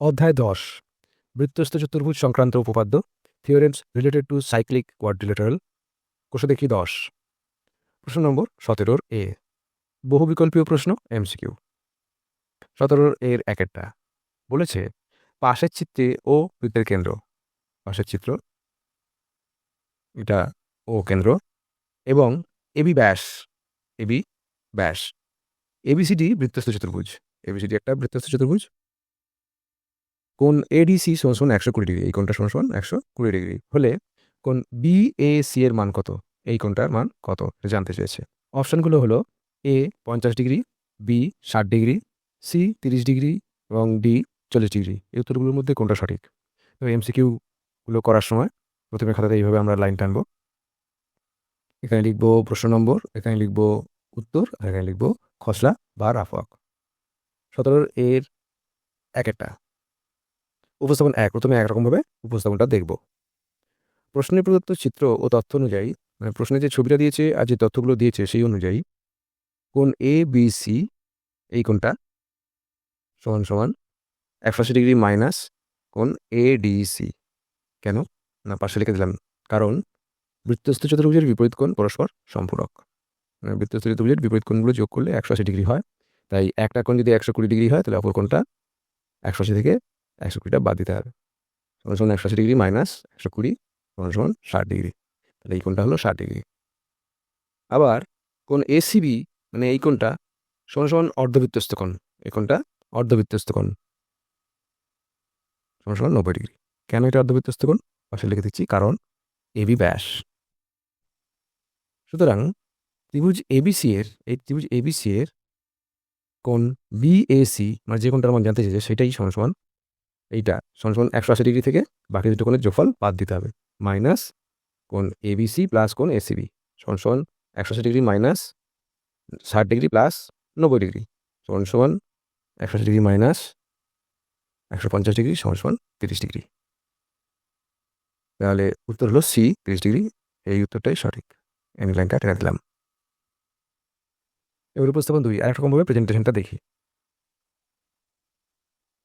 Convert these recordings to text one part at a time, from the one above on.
অধ্যায় ১০ বৃত্তস্থ চতুর্ভুজ সংক্রান্ত উপপাদ্য theorems related to cyclic quadrilateral কোষে দেখি ১০ প্রশ্ন নম্বর ১৭ এ বহুবিকল্পীয় প্রশ্ন এমসিকিউ ১৭ এর একেরটা বলেছে পাশের চিত্রে ও বৃত্তের কেন্দ্র পাশের চিত্র এটা ও কেন্দ্র এবং এবি ব্যাস এবি ব্যাস এবিসিডি বৃত্তস্থ চতুর্ভুজ এবিসিডি একটা বৃত্তস্থ চতুর্ভুজ কোণ এডিসি সমান ১২০ ডিগ্রি এই কোণটা সমান ১২০ ডিগ্রি হলে কোণ বিএসি এর মান কত এই কোণটার মান কত জানতে চেয়েছে অপশানগুলো হলো A ৫০ degree B ৬০ degree C ৩০ degree এবং ডি ৪০ ডিগ্রি এই উত্তরগুলোর মধ্যে কোনটা সঠিক তো এমসিকিউগুলো করার সময় প্রথমে খাতাতে এইভাবে আমরা লাইন টানবো এখানে লিখবো প্রশ্ন নম্বর এখানে লিখবো উত্তর আর এখানে লিখবো খসড়া বা রাফওয়ার্ক ১৭ এর একটা উপস্থাপন ১ প্রথমে একরকমভাবে উপস্থাপনটা দেখব প্রশ্নে প্রদত্ত চিত্র ও তথ্য অনুযায়ী মানে প্রশ্নে যে ছবিটা দিয়েছে আর যে তথ্যগুলো দিয়েছে সেই অনুযায়ী কোণ এ বি সি এই কোণটা সমান সমান ১৮০ ডিগ্রি মাইনাস কোণ এডিসি কেন না পাশে লিখে দিলাম কারণ বৃত্তস্থ চতুর্ভুজের বিপরীত কোণ পরস্পর সম্পূরক বৃত্তস্থ চতুর্ভুজের বিপরীত কোণগুলো যোগ করলে ১৮০ ডিগ্রি হয় তাই একটা কোণ যদি ১২০ ডিগ্রি হয় তাহলে অপর কোণটা ১৮০ থেকে ১২০টা বাদ দিতে হবে সমান ১৮০ ডিগ্রি মাইনাস ১২০ সমান ৬০ ডিগ্রি তাহলে এই কোণটা হলো ৬০ ডিগ্রি আবার কোণ এসিবি মানে এই কোণটা সমান অর্ধবৃত্তস্থ কোণ এই কোণটা অর্ধবৃত্তস্থ কোণ সমান ৯০ ডিগ্রি কেন এটা অর্ধবৃত্তস্থ কোণ পাশে লিখে দিচ্ছি কারণ এবি ব্যাস সুতরাং ত্রিভুজ এবিসি এর এই ত্রিভুজ এবিসি এর কোণ বিএসি মানে যে কোণটার মান জানতে চেয়েছে সেটাই সমান এইটা সমান ১৮০ ডিগ্রি থেকে বাকি দুটো কোণের যোগফল বাদ দিতে হবে মাইনাস কোণ এবিসি প্লাস কোণ এসিবি সমান ১৮০ degree minus ৬০ degree plus ৯০ degree সমান ১৮০ ডিগ্রি মাইনাস ১৫০ ডিগ্রি সমান ৩০ ডিগ্রি তাহলে উত্তর হলো সি ৩০ ডিগ্রি এই উত্তরটাই সঠিক আমি লাইনটা টেনে দিলাম এবার উপস্থাপন ২ আর একরকমভাবে প্রেজেন্টেশনটা দেখি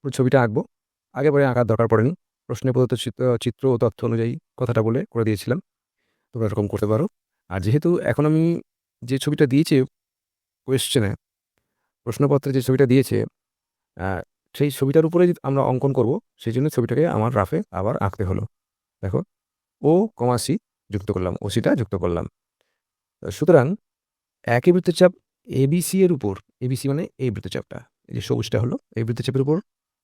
ছবিটা আঁকবো আগে পরে আঁকার দরকার পড়েনি প্রশ্নে প্রদত্ত চিত্র ও তথ্য অনুযায়ী কথাটা বলে করে দিয়েছিলাম তোমরা এরকম করতে পারো আর যেহেতু এখন আমি যে ছবিটা দিয়েছে কোয়েশ্চেনে প্রশ্নপত্রে যে ছবিটা দিয়েছে সেই ছবিটার উপরে আমরা অঙ্কন করব সেই জন্য ছবিটাকে আমার রাফে আবার আঁকতে হলো দেখো ও কমা সি যুক্ত করলাম ও সিটা যুক্ত করলাম সুতরাং একই বৃত্তচাপ এবিসি এর উপর এবিসি মানে এই বৃত্তচাপটা এই যে সবুজটা হলো এই বৃত্তচাপের উপর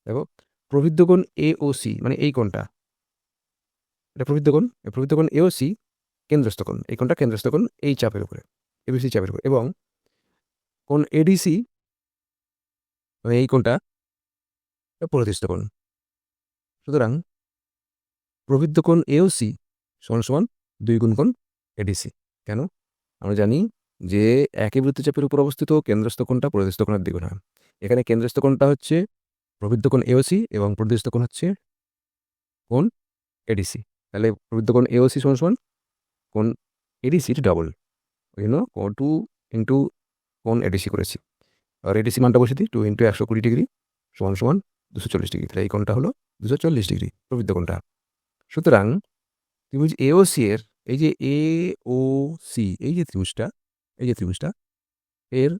দেখো প্রবৃদ্ধ কোণ এ ও সি মানে এই কোণটা এটা প্রবৃদ্ধ কোণ এ ও সি কেন্দ্রস্থ কোণ এই কোণটা কেন্দ্রস্থ কোণ এই চাপের উপরে এবিসি চাপের উপরে এবং কোণ এডিসি মানে এই কোণটা পরিধিস্থ কোণ সুতরাং প্রবৃদ্ধ কোণ এওসি সমান ২ গুণ কোণ এডিসি কেন আমরা জানি যে একই বৃত্তচাপের উপর অবস্থিত কেন্দ্রস্থ কোণটা পরিধিস্থ কোণের দ্বিগুণ হয় এখানে কেন্দ্রস্থ কোণটা হচ্ছে প্রবৃদ্ধ কোণ এওসি এবং পরিধিস্থ কোণ হচ্ছে কোণ এডিসি তাহলে প্রবৃদ্ধ কোণ এওসি সমান কোণ এডিসি ডবল ওই জন্য 2 ইন্টু কোণ এডিসি করেছি আর এডিসি মানটা বসে দিই 2 ইন্টু ১২০ ডিগ্রি সমান ২৪০ ডিগ্রি তাহলে এই কোণটা হলো ২৪০ ডিগ্রি প্রবৃদ্ধ কোণটা সুতরাং ত্রিভুজ এওসি এর এই যে এ ও সি এই যে ত্রিভুজটা এর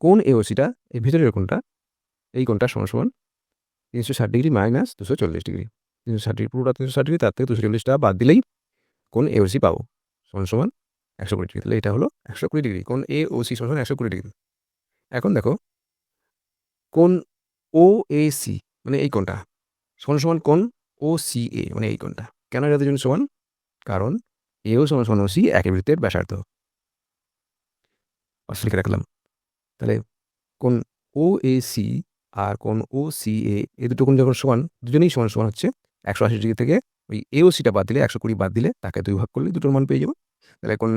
কোণ এওসিটা এই ভিতরের কোণটা এই কোণটা সমান ৩৬০ ডিগ্রি মাইনাস ২৪০ ডিগ্রি ৩৬০ ডিগ্রি পুরোটা ৩৬০ ডিগ্রি তার থেকে ২৪০টা বাদ দিলেই কোণ এওসি পাবো সমান ১২০ ডিগ্রি তাহলে এটা হলো ১২০ ডিগ্রি কোণ এওসি সমান ১২০ ডিগ্রি এখন দেখো কোণ ও এ সি মানে এই কোণটা সমান কোণ ও সি এ মানে এই কোণটা কেন এটা দুজন সমান কারণ এও সমান ওসি একই বৃত্তের ব্যাসার্ধ লিখে রাখলাম তাহলে কোণ ও এ সি আর কোণ ও সি এ এই দুটো কোণ যখন সমান দুজনেই সমান হচ্ছে ১৮০ ডিগ্রি থেকে ওই এও সিটা বাদ দিলে ১২০ বাদ দিলে তাকে ২ ভাগ করলে দুটোর মান পেয়ে যাবো তাহলে কোণ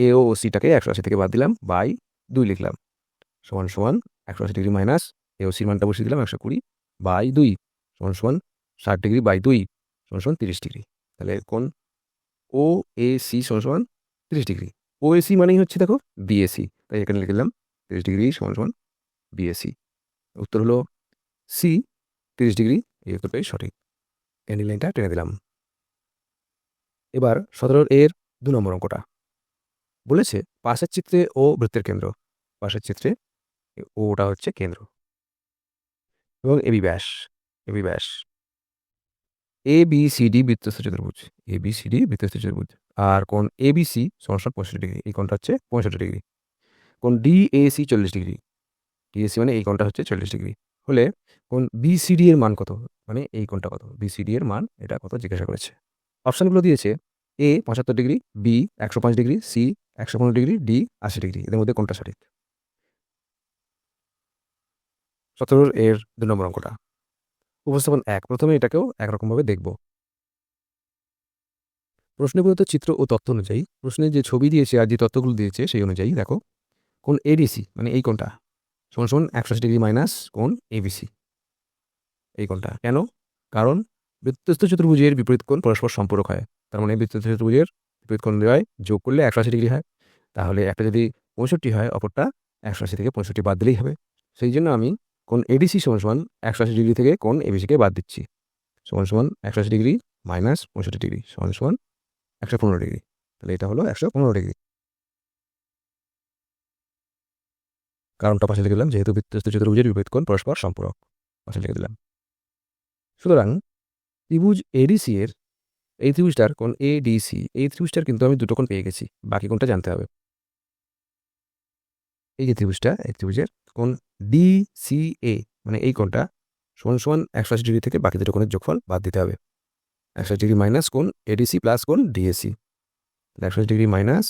এ ও সিটাকে ১৮০ থেকে বাদ দিলাম বাই ২ লিখলাম সমান ১৮০ ডিগ্রি মাইনাস এও সির মানটা বসিয়ে দিলাম ১২০ বাই ২ সমান ৬০ ডিগ্রি বাই ২ সমান ৩০ ডিগ্রি তাহলে কোণ ও এ সি সমান ৩০ ডিগ্রি ও এ সি মানেই হচ্ছে দেখো বিএসি তাই এখানে লিখলাম ৩০ ডিগ্রি সমান বিএসি উত্তর হলো সি 30 ডিগ্রি, এই উত্তরটাই সঠিক। ক্যান্ডেল লাইনটা টেনে দিলাম। এবার 17 এর 2 নম্বর অঙ্কটা বলেছে পাশের চিত্রে ও বৃত্তের কেন্দ্র। পাশের চিত্রে ওটা হচ্ছে কেন্দ্র এবং এবি ব্যাস। এবি ব্যাস এ বি সি ডি বৃত্তস্থ চতুর্ভুজ। এ বি সি ডি বৃত্তস্থ চতুর্ভুজ। আর কোণ এ বি সি সমান 65 ডিগ্রি, এই কোণটা হচ্ছে 65 ডিগ্রি। কোণ D A C 40 degree, D A C মানে এই কোণটা হচ্ছে 40 ডিগ্রি হলে কোণ বি সি ডি এর মান কত, মানে এই কোণটা কত, বি সি ডি এর মান এটা কত জিজ্ঞাসা করেছে। অপশানগুলো দিয়েছে A 75 degree, B 105 degree, C 115 degree, D 80 degree. এদের মধ্যে কোনটা সঠিক? 17 এর 2 নম্বর অঙ্কটা উপস্থাপন 1। প্রথমে এটাকেও একরকমভাবে দেখব। প্রশ্নে প্রদত্ত চিত্র ও তথ্য অনুযায়ী, প্রশ্নে যে ছবি দিয়েছে আর যে তথ্যগুলো দিয়েছে সেই অনুযায়ী দেখো কোণ এডিসি মানে এই কোণটা সমান সমান 180 ডিগ্রি মাইনাস কোণ এবিসি, এই কোণটা কেন? কারণ বৃত্তস্থ চতুর্ভুজের বিপরীত কোণ পরস্পর সম্পূরক হয়। তার মানে বৃত্তস্থ চতুর্ভুজের বিপরীত কোণ দেওয়ায় যোগ করলে 180 ডিগ্রি হয়। তাহলে একটা যদি 65 হয়, অপরটা 180 থেকে 65 বাদ দিলেই হবে। সেই জন্য আমি কোণ এডিসি সমান সমান 180 ডিগ্রি থেকে কোণ এবিসিকে বাদ দিচ্ছি। সমান সমান 180 ডিগ্রি মাইনাস 65 ডিগ্রি সমান সমান 115 ডিগ্রি। তাহলে এটা হলো 115 ডিগ্রি। কারণটা পাশে লিখে দিলাম, যেহেতু বৃত্তস্থ চতুর্ভুজের বিপরীত কোণ পরস্পর সম্পূরক, পাশে লিখে দিলাম। সুতরাং ত্রিভুজ এডিসি এর এই ত্রিভুজটার কোণ এডিসি, এই ত্রিভুজটার কিন্তু আমি দুটো কোণ পেয়ে গেছি, বাকি কোণটা জানতে হবে। এই যে ত্রিভুজটা, এই ত্রিভুজের কোণ ডিসিএ মানে এই কোণটা সমান সমান 180 ডিগ্রি থেকে বাকি দুটো কোণের যোগফল বাদ দিতে হবে। 180 ডিগ্রি মাইনাস কোণ এডিসি প্লাস কোণ ডিএসি। 180 ডিগ্রি মাইনাস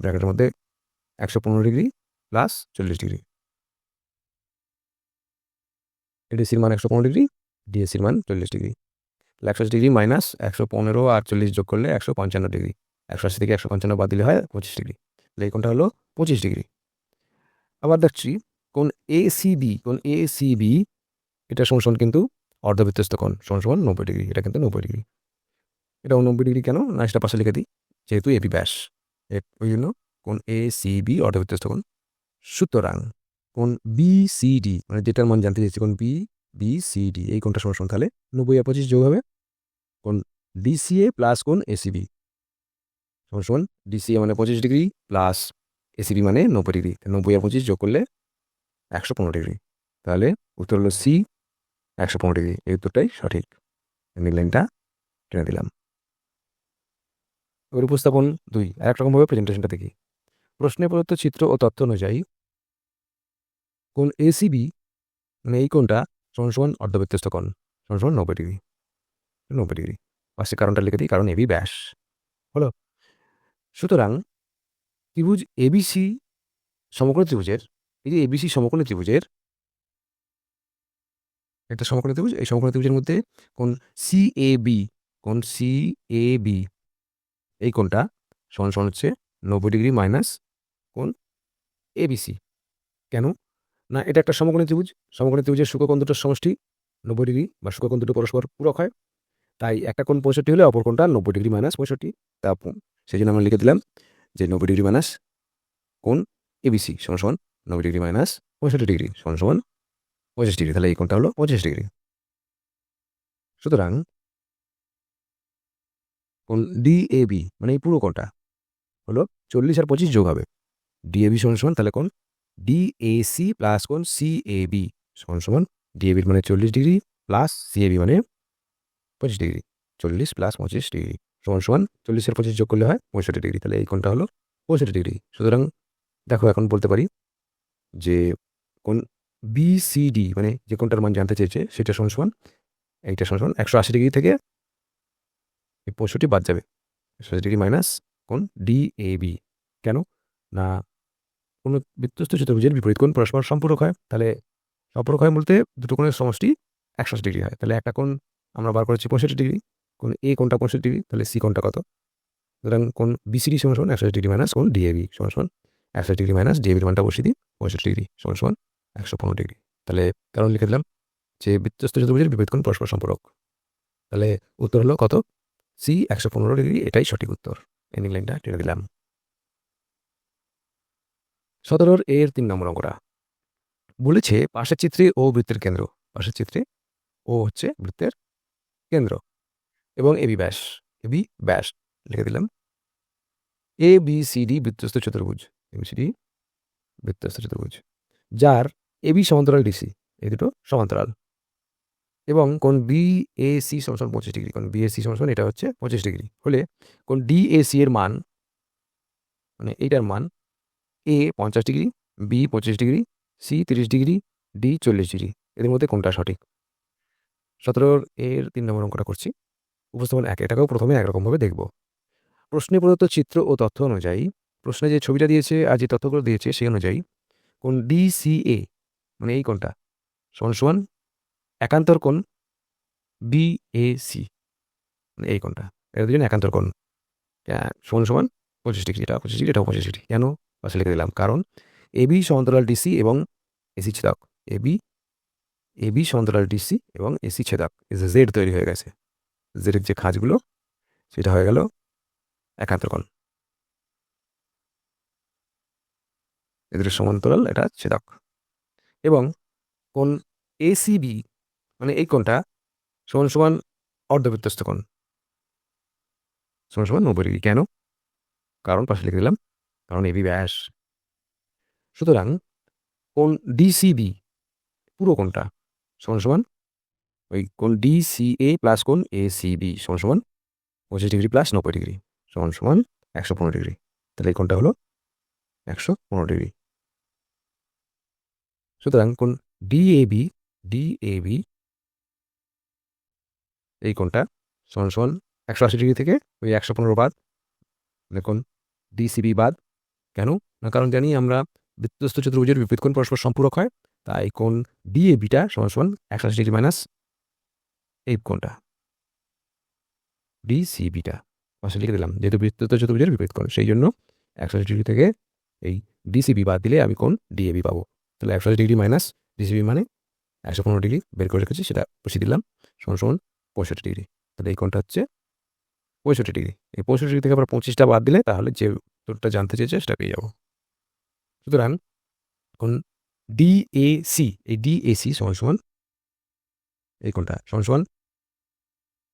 ব্র্যাকেটের মধ্যে 115 ডিগ্রি প্লাস 40 ডিগ্রি। এডিসির মান 115 ডিগ্রি, ডিএসির মান 40 ডিগ্রি। 180 ডিগ্রি মাইনাস 115 আর 40 যোগ করলে 155 ডিগ্রি। 180 থেকে 155 বাদ দিলে হয় 25 ডিগ্রি। তাহলে এই কোণটা হলো 25 ডিগ্রি। আবার দেখছি কোণ এসিবি, কোণ এসিবি এটা সমান কিন্তু অর্ধবৃত্তস্থ কোণ সমান 90 ডিগ্রি। এটা কিন্তু 90 ডিগ্রি। এটাও 90 ডিগ্রি কেন না, সেটা পাশে লিখে দিই, যেহেতু এবি ব্যাস ওই জন্য কোণ এসিবি অর্ধবৃত্তস্থ কোণ। সুতরাং কোণ বিসিডি মানে যেটার মান জানতে চাইছি, কোণ বিসিডি এই কোণটা সমান তাহলে 90 আর 25 যোগ হবে কোণ ডিসিএ প্লাস কোণ এসিবি সমান ডিসিএ মানে 25 ডিগ্রি প্লাস এসিবি মানে 90 ডিগ্রি। 90 আর 25 যোগ করলে 115 ডিগ্রি। তাহলে উত্তর হলো সি 115 ডিগ্রি। এই উত্তরটাই সঠিক। লাইনটা টেনে দিলাম। এবার উপস্থাপন 2 আর এক রকমভাবে প্রেজেন্টেশনটা দেখি। প্রশ্নে প্রদত্ত চিত্র ও তথ্য অনুযায়ী কোণ এসিবি মানে এই কোণটা সমান অর্ধবৃত্তস্থ কোণ সমান 90 ডিগ্রি। 90 ডিগ্রি পাশে কারণটা লিখে দিই, কারণ এবি ব্যাস হলো। সুতরাং ত্রিভুজ এবিসি সমকোণী ত্রিভুজের, এই যে এবিসি সমকোণী ত্রিভুজের একটা সমকোণী ত্রিভুজ, এই সমকোণী ত্রিভুজের মধ্যে কোণ সিএবি, কোণ সিএবি এই কোণটা সমান হচ্ছে 90 ডিগ্রি মাইনাস কোণ এবিসি। কেন না, এটা একটা সমকোণী ত্রিভুজ, সমকোণী ত্রিভুজের শুকোণ দুটোর সমষ্টি 90 ডিগ্রি বা শুকোণ দুটো পরস্পর পূরক হয়। তাই একটা কোণ 65 হলে অপর কোণটা 90 ডিগ্রি মাইনাস 65। তা সেই জন্য আমরা লিখে দিলাম যে 90 ডিগ্রি মাইনাস কোণ এবিসি সমান 90 ডিগ্রি মাইনাস 65 ডিগ্রি সমান 25 ডিগ্রি। তাহলে এই কোণটা হলো 25 ডিগ্রি। সুতরাং কোণ ডিএবি মানে এই পুরো কোণটা হলো 40 আর 25 যোগ হবে ডিএবি সমান তাহলে কোণ ডিএসি প্লাস কোণ সিএবি সমান ডিএবির মানে 40 ডিগ্রি প্লাস সিএবি মানে 25 ডিগ্রি। 40 প্লাস 25 ডিগ্রি সমান 40 আর 25 যোগ করলে হয় 65 ডিগ্রি। তাহলে এই কোণটা হলো 65 ডিগ্রি। সুতরাং দেখো এখন বলতে পারি যে কোণ বিসিডি মানে যে কোণটার মান জানতে চেয়েছে সেটা সমান এইটা সমান 180 ডিগ্রি থেকে 65 বাদ যাবে। 180 ডিগ্রি মাইনাস কোণ ডিএবি। কেন না, কোনো বৃত্তস্থ চতুর্ভুজের বিপরীত কোণ পরস্পর সম্পূরক হয়। তাহলে সম্পূরক হয় বলতে দুটো কোণের সমষ্টি 180 ডিগ্রি হয়। তাহলে একটা কোণ আমরা বার করেছি 65 ডিগ্রি, কোণ এ কোণটা 65 ডিগ্রি, তাহলে সি কোণটা কত? সুতরাং কোণ বিসিডি সমান 180 ডিগ্রি মাইনাস কোণ ডিএবি সমান 180 ডিগ্রি মাইনাস ডিএবির মানটা বসিয়ে দিই 65 ডিগ্রি সমান 115 ডিগ্রি। তাহলে কারণ লিখে দিলাম যে বৃত্তস্থ চতুর্ভুজের বিপরীত কোণ পরস্পর সম্পূরক। তাহলে উত্তর হলো কত? C 115 degree. এটাই সঠিক উত্তর। এন্ডিং লাইনটা টেনে দিলাম। 17 এর 3 নম্বর অঙ্কটা বলেছে পাশের চিত্রে ও বৃত্তের কেন্দ্র। পাশের চিত্রে ও হচ্ছে বৃত্তের কেন্দ্র এবং এবি ব্যাস লিখে দিলাম। এ বি সি ডি বৃত্তস্থ চতুর্ভুজ, এবিসিডি বৃত্তস্থ চতুর্ভুজ, যার এবি সমান্তরাল ডিসি, এই দুটো সমান্তরাল, এবং কোণ বিএসি সমান 25 ডিগ্রি। কোণ বিএসি সমান এটা হচ্ছে 25 ডিগ্রি হলে কোণ ডিএসি এর মান, মানে এইটার মান A 50 degree, B 25 degree, C 30 degree, D 40 degree. এদের মধ্যে কোনটা সঠিক? 17 এর 3 নম্বর অঙ্কটা করছি। উপস্থাপন 1, এটাকেও প্রথমে একরকমভাবে দেখব। প্রশ্নে প্রদত্ত চিত্র ও তথ্য অনুযায়ী, প্রশ্নে যে ছবিটা দিয়েছে আর যে তথ্যগুলো দিয়েছে সেই অনুযায়ী কোণ ডিসিএ, মানে এই কোণটা সমান সমান একান্তর কোণ বিএসি, মানে এই কোণটা, এর দুজন একান্তর কোণ সমান সমান 25 ডিগ্রি। এটা 25 ডিগ্রি, এটাও 25 ডিগ্রি। কেন? পাশে লিখে দিলাম, কারণ এবি সমান্তরাল ডিসি এবং এসি ছেদক। এবি সমান্তরাল ডিসি এবং এসি ছেদক, জেড তৈরি হয়ে গেছে। জেডের যে খাঁজগুলো সেটা হয়ে গেল একান্তর কোণ, এদের সমান্তরাল, এটা ছেদক। এবং কোণ এসিবি, মানে এই কোণটা সমান সমান অর্ধবৃত্তস্থ কোণ, সমান সমান 90 ডিগ্রি। কেন? কারণ পাশে লিখে দিলাম, কারণ এবি ব্যাস। সুতরাং কোণ ডিসিবি পুরো কোণটা সমান সমান ওই কোণ ডিসিএ প্লাস কোণ এসিবি সমান সমান 25 ডিগ্রি প্লাস 90 ডিগ্রি সমান সমান 115 ডিগ্রি। তাহলে এই কোণটা হলো 115 ডিগ্রি। সুতরাং কোণ ডিএবি এই কোণটা সমান সমান 180 ডিগ্রি থেকে ওই 115 বাদ, মানে কোণ ডিসিবি বাদ। কেন? না, কারণ জানি আমরা বৃত্তস্থ চতুর্ভুজের বিপরীত কোণ পরস্পর সম্পূরক হয়, তাই কোণ ডিএবিটা সমান সমান 180 ডিগ্রি মাইনাস এই কোণটা ডিসিবিটা পাশে লিখে দিলাম, যেহেতু বৃত্তস্থ চতুর্ভুজের বিপরীত কোণ, সেই জন্য 180 ডিগ্রি থেকে এই ডিসিবি বাদ দিলে আমি কোণ ডিএবি পাবো। তাহলে 180 ডিগ্রি মাইনাস ডিসিবি মানে 115 ডিগ্রি বের করে রেখেছি, সেটা বসিয়ে দিলাম, সমান সমান 65 ডিগ্রি। তাহলে এই কোণটা হচ্ছে 65 ডিগ্রি। এই 65 ডিগ্রি থেকে আবার 25টা বাদ দিলে তাহলে যে উত্তরটা জানতে চেয়েছে সেটা পেয়ে যাবো। সুতরাং কোণ ডিএসি, এই ডিএসি সমান সমান এই কোণটা সমান সমান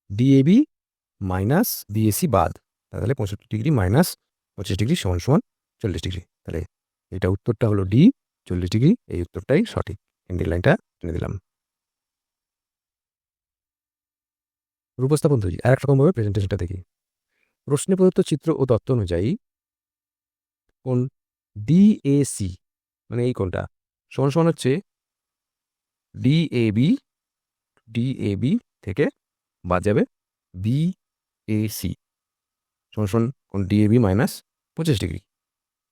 ডিএবি মাইনাস ডিএসি বাদ, তাহলে 65 ডিগ্রি মাইনাস 25 ডিগ্রি সমান সমান 40 ডিগ্রি। তাহলে এটা উত্তরটা হলো ডি, 40 ডিগ্রি। এই উত্তরটাই সঠিক। এন্ডিং লাইনটা টেনে দিলাম। উপস্থাপন 2, আর এক রকমভাবে প্রেজেন্টেশনটা দেখি। প্রশ্নে প্রদত্ত চিত্র ও তথ্য অনুযায়ী কোণ ডিএসি, মানে এই কোণটা সমান সমান হচ্ছে ডিএবি থেকে বাদ যাবে বিএসি সমান সমান কোণ ডিএবি মাইনাস 25 ডিগ্রি।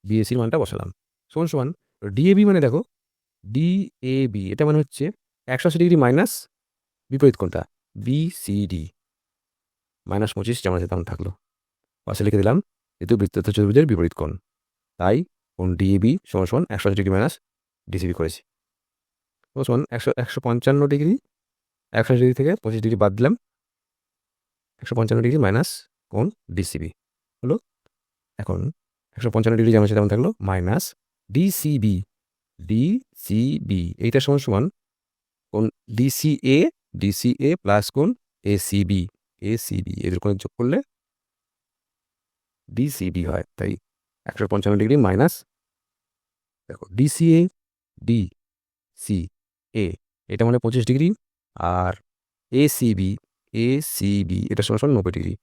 বিএসির মানটা বসালাম সমান সমান ডিএবি, মানে দেখো ডিএবি এটা মানে হচ্ছে 180 ডিগ্রি মাইনাস বিপরীত কোণটা বিসিডি মাইনাস 25, যেমন আছে তেমন থাকলো। পাশে লিখে দিলাম, যেহেতু বৃত্তস্থ চতুর্ভুজের বিপরীত কোণ, তাই কোণ ডিএবি সমান সমান 180 ডিগ্রি মাইনাস ডিসিবি করেছি, সমান 155 ডিগ্রি। 180 ডিগ্রি থেকে 25 ডিগ্রি বাদ দিলাম, 155 ডিগ্রি মাইনাস কোণ ডিসিবি হলো। এখন 155 ডিগ্রি যেমন আছে তেমন থাকলো, মাইনাস ডিসিবি এইটা সমান সমান কোণ ডিসিএ প্লাস কোণ এসিবি এদের কোণে যোগ করলে ডিসিবি হয়। তাই 155 ডিগ্রি মাইনাস, দেখো ডিসিএ এটা মানে 25 ডিগ্রি, আর এসিবি এটা সমান সমান 90 ডিগ্রি।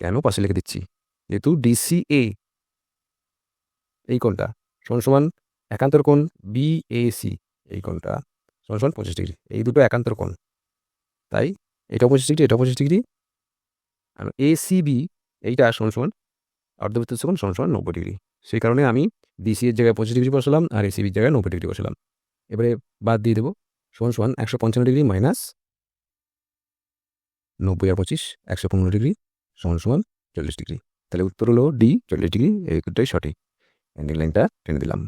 কেন? পাশে লিখে দিচ্ছি, যেহেতু ডিসিএ এই কোণটা সমান সমান একান্তর কোণ বিএসি, এই কোণটা সমান সমান 25 ডিগ্রি। এই দুটো একান্তর কোণ, তাই এটা 25 ডিগ্রি, এটা 25 ডিগ্রি। আর এসিবি এইটা সমান সমান অর্ধবৃত্তস্থ কোণ সমান সমান 90 ডিগ্রি। সেই কারণে আমি ডিসি এর জায়গায় 25 ডিগ্রি বসালাম আর এসিবির জায়গায় 90 ডিগ্রি বসালাম। এবারে বাদ দিয়ে দেবো, সমান সমান 155 ডিগ্রি মাইনাস 90 আর 25 115 ডিগ্রি সমান সমান 40 ডিগ্রি। তাহলে উত্তর হলো ডি, 40 ডিগ্রি। এই উত্তরটাই সঠিক। এন্ডিং লাইনটা টেনে দিলাম।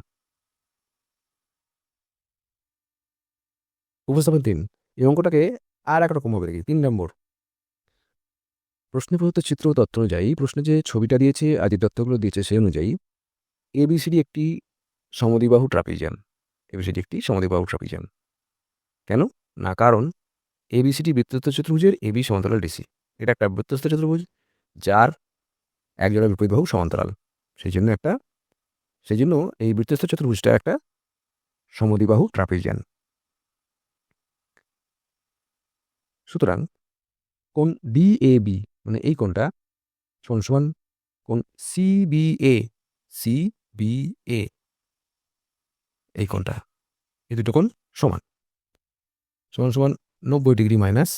উপস্থাপন 3, এই অঙ্কটাকে আর এক রকমভাবে দেখি। 3 নম্বর, প্রশ্নে প্রদত্ত চিত্র ও তথ্য অনুযায়ী, প্রশ্নে যে ছবিটা দিয়েছে আর যে তথ্যগুলো দিয়েছে সেই অনুযায়ী এবিসিডি একটি সমদ্বিবাহু ট্রাপিজিয়াম। কেন? না, কারণ এবিসিডি বৃত্তস্থ চতুর্ভুজের এবি সমান্তরাল ডিসি। এটা একটা বৃত্তস্থ চতুর্ভুজ যার একজোড়া বিপরীত বাহু সমান্তরাল। সেই জন্য এই বৃত্তস্থ চতুর্ভুজটা একটা সমদ্বিবাহু ট্রাপিজিয়ান। সুতরাং কোণ ডিএবি মানে এই কোণটা সমান সমান কোণ সিবিএ এই কোণটা, এই দুটো কোণ সমান সমান সমান 90 ডিগ্রি মাইনাস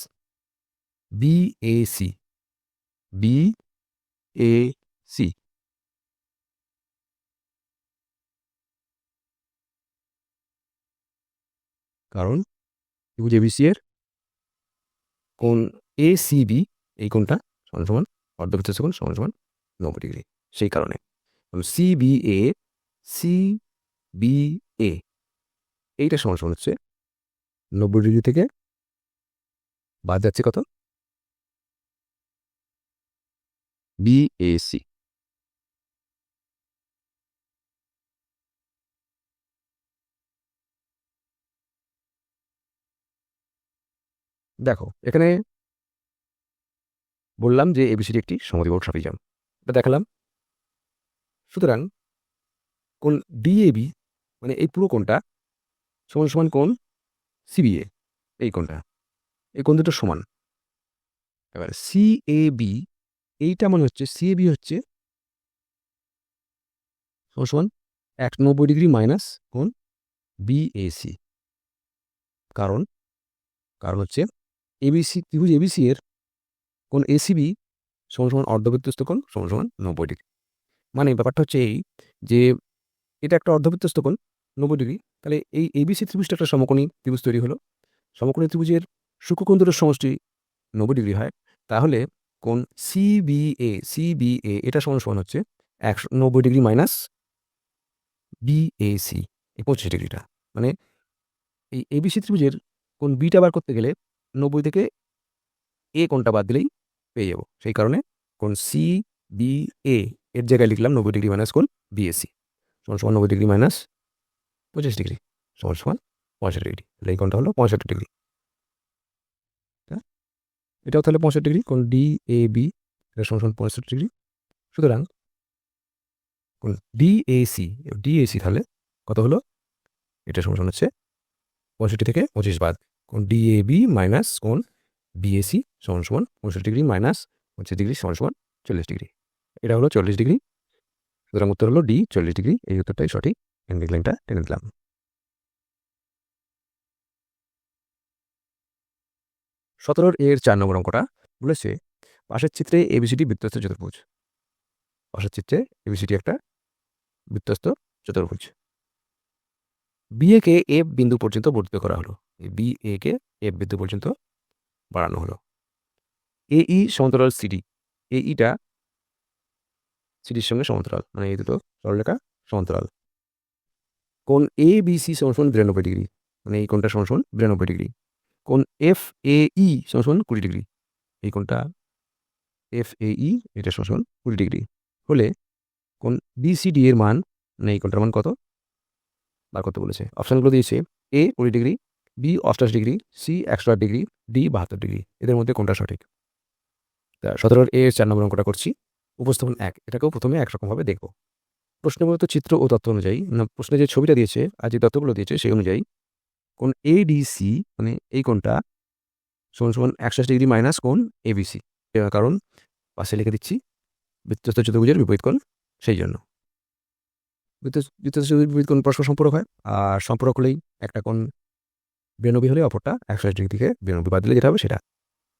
বিএসি কারণ ত্রিভুজ এবিসি এর কোণ এসিবি এই কোণটা সমান সমান অর্ধবৃত্তস্থ কোণ সমান সমান 90 ডিগ্রি। সেই কারণে সিবিএ এইটা সমান সমান হচ্ছে 90 ডিগ্রি থেকে বাদ যাচ্ছে কত, বিএসি। দেখো এখানে বললাম যে এবিসিডি একটি সমদ্বিবাহু ট্রাপিজিয়াম, এটা দেখালাম। সুতরাং কোণ ডিএবি মানে এই পুরো কোণটা সমান সমান কোণ সিবিএ এই কোণটা, এই কোণ দুটো সমান। এবার সিএবি এইটা মানে হচ্ছে সিএবি হচ্ছে সমান সমান 190 ডিগ্রি মাইনাস কোণ বিএসি। কারণ হচ্ছে এবিসি ত্রিভুজ এবিসি এর কোণ এসিবি সমান সমান অর্ধবৃত্তস্থ কোণ সমান সমান 90 ডিগ্রি। মানে ব্যাপারটা হচ্ছে এই যে এটা একটা অর্ধবৃত্তস্থ কোণ 90 ডিগ্রি, তাহলে এই এবিসি ত্রিভুজটা একটা সমকোণী ত্রিভুজ তৈরি হলো। সমকোণী ত্রিভুজের সূক্ষ্মকোণ দুটোর সমষ্টি 90 ডিগ্রি হয়, তাহলে কোণ সিবিএ এটা সমান সমান হচ্ছে 190 ডিগ্রি মাইনাস বিএসি এই 25 ডিগ্রিটা। মানে এই এবিসি ত্রিভুজের কোণ বিটা বার করতে গেলে 90 থেকে এ কোণটা বাদ দিলেই পেয়ে যাবো। সেই কারণে কোণ সিবিএ এর জায়গায় লিখলাম 90 ডিগ্রি মাইনাস কোণ বিএসি সমান সমান 90 ডিগ্রি মাইনাস 25 ডিগ্রি সমান সমান 65 ডিগ্রি। তাহলে এই কোণটা হলো 65 ডিগ্রি। এটাও তাহলে 65 ডিগ্রি, কোণ ডিএবি এটা সমান সমান 65 ডিগ্রি। সুতরাং কোণ ডিএসি তাহলে কত হলো, এটা সমান সমান হচ্ছে 65 থেকে 25 বাদ কোণ ডিএবি মাইনাস কোণ বিএসি সমান সমান 65 ডিগ্রি মাইনাস 25 ডিগ্রি সমান সমান 40 ডিগ্রি। এটা হলো 40 ডিগ্রি। সুতরাং উত্তর হলো ডি 40 ডিগ্রি। এই উত্তরটাই সঠিক। এন্ডিং লাইনটা টেনে দিলাম। 17 এর 4 নম্বর অঙ্কটা বলেছে পাশের চিত্রে এবিসিডি বৃত্তস্থ চতুর্ভুজ। পাশের চিত্রে এবিসিডি একটা বৃত্তস্থ চতুর্ভুজ। বিএ কে এফ বিন্দু পর্যন্ত বর্ধিত করা হলো। বিএ কে এফ বিন্দু পর্যন্ত বাড়ানো হলো। এই সমান্তরাল সিডি, এইটা সিডির সঙ্গে সমান্তরাল, মানে এই দুটো সরলরেখা সমান্তরাল। কোণ এ বিসি সমান সমান 92 ডিগ্রি, মানে এই কোণটা সমান সমান 92 ডিগ্রি। কোণ এফ এই সমান সমান 20 ডিগ্রি, এই কোণটা এফ এই এটা সমান সমান 20 ডিগ্রি হলে কোণ বিসিডি এর মান, মানে এই কোণটার মান কত বার করতে বলেছে। অপশানগুলো দিয়েছে A 20 degree, B 88 degree, C 108 degree, D 72 degree. এদের মধ্যে কোনটা সঠিক? তা 17 এর 4 নম্বর অঙ্কটা করছি। উপস্থাপন 1, এটাকেও প্রথমে একরকমভাবে দেখব। প্রশ্নমূলত চিত্র ও তথ্য অনুযায়ী, না প্রশ্নে যে ছবিটা দিয়েছে আর যে তথ্যগুলো দিয়েছে সেই অনুযায়ী কোণ এডিসি মানে এই কোণটা সমান সমান 180 ডিগ্রি মাইনাস কোণ এবিসি। কারণ পাশে লিখে দিচ্ছি বৃত্তস্থ চতুর্ভুজের বিপরীত কোণ, সেই জন্য বৃত্তস্থ চতুর্ভুজের বিপরীত কোণ পরস্পর সম্পূরক হয়। আর সম্পূরক হলেই একটা কোণ 92 হলে অপরটা 180 ডিগ্রি থেকে 92 বাদ দিলে যেটা হবে সেটা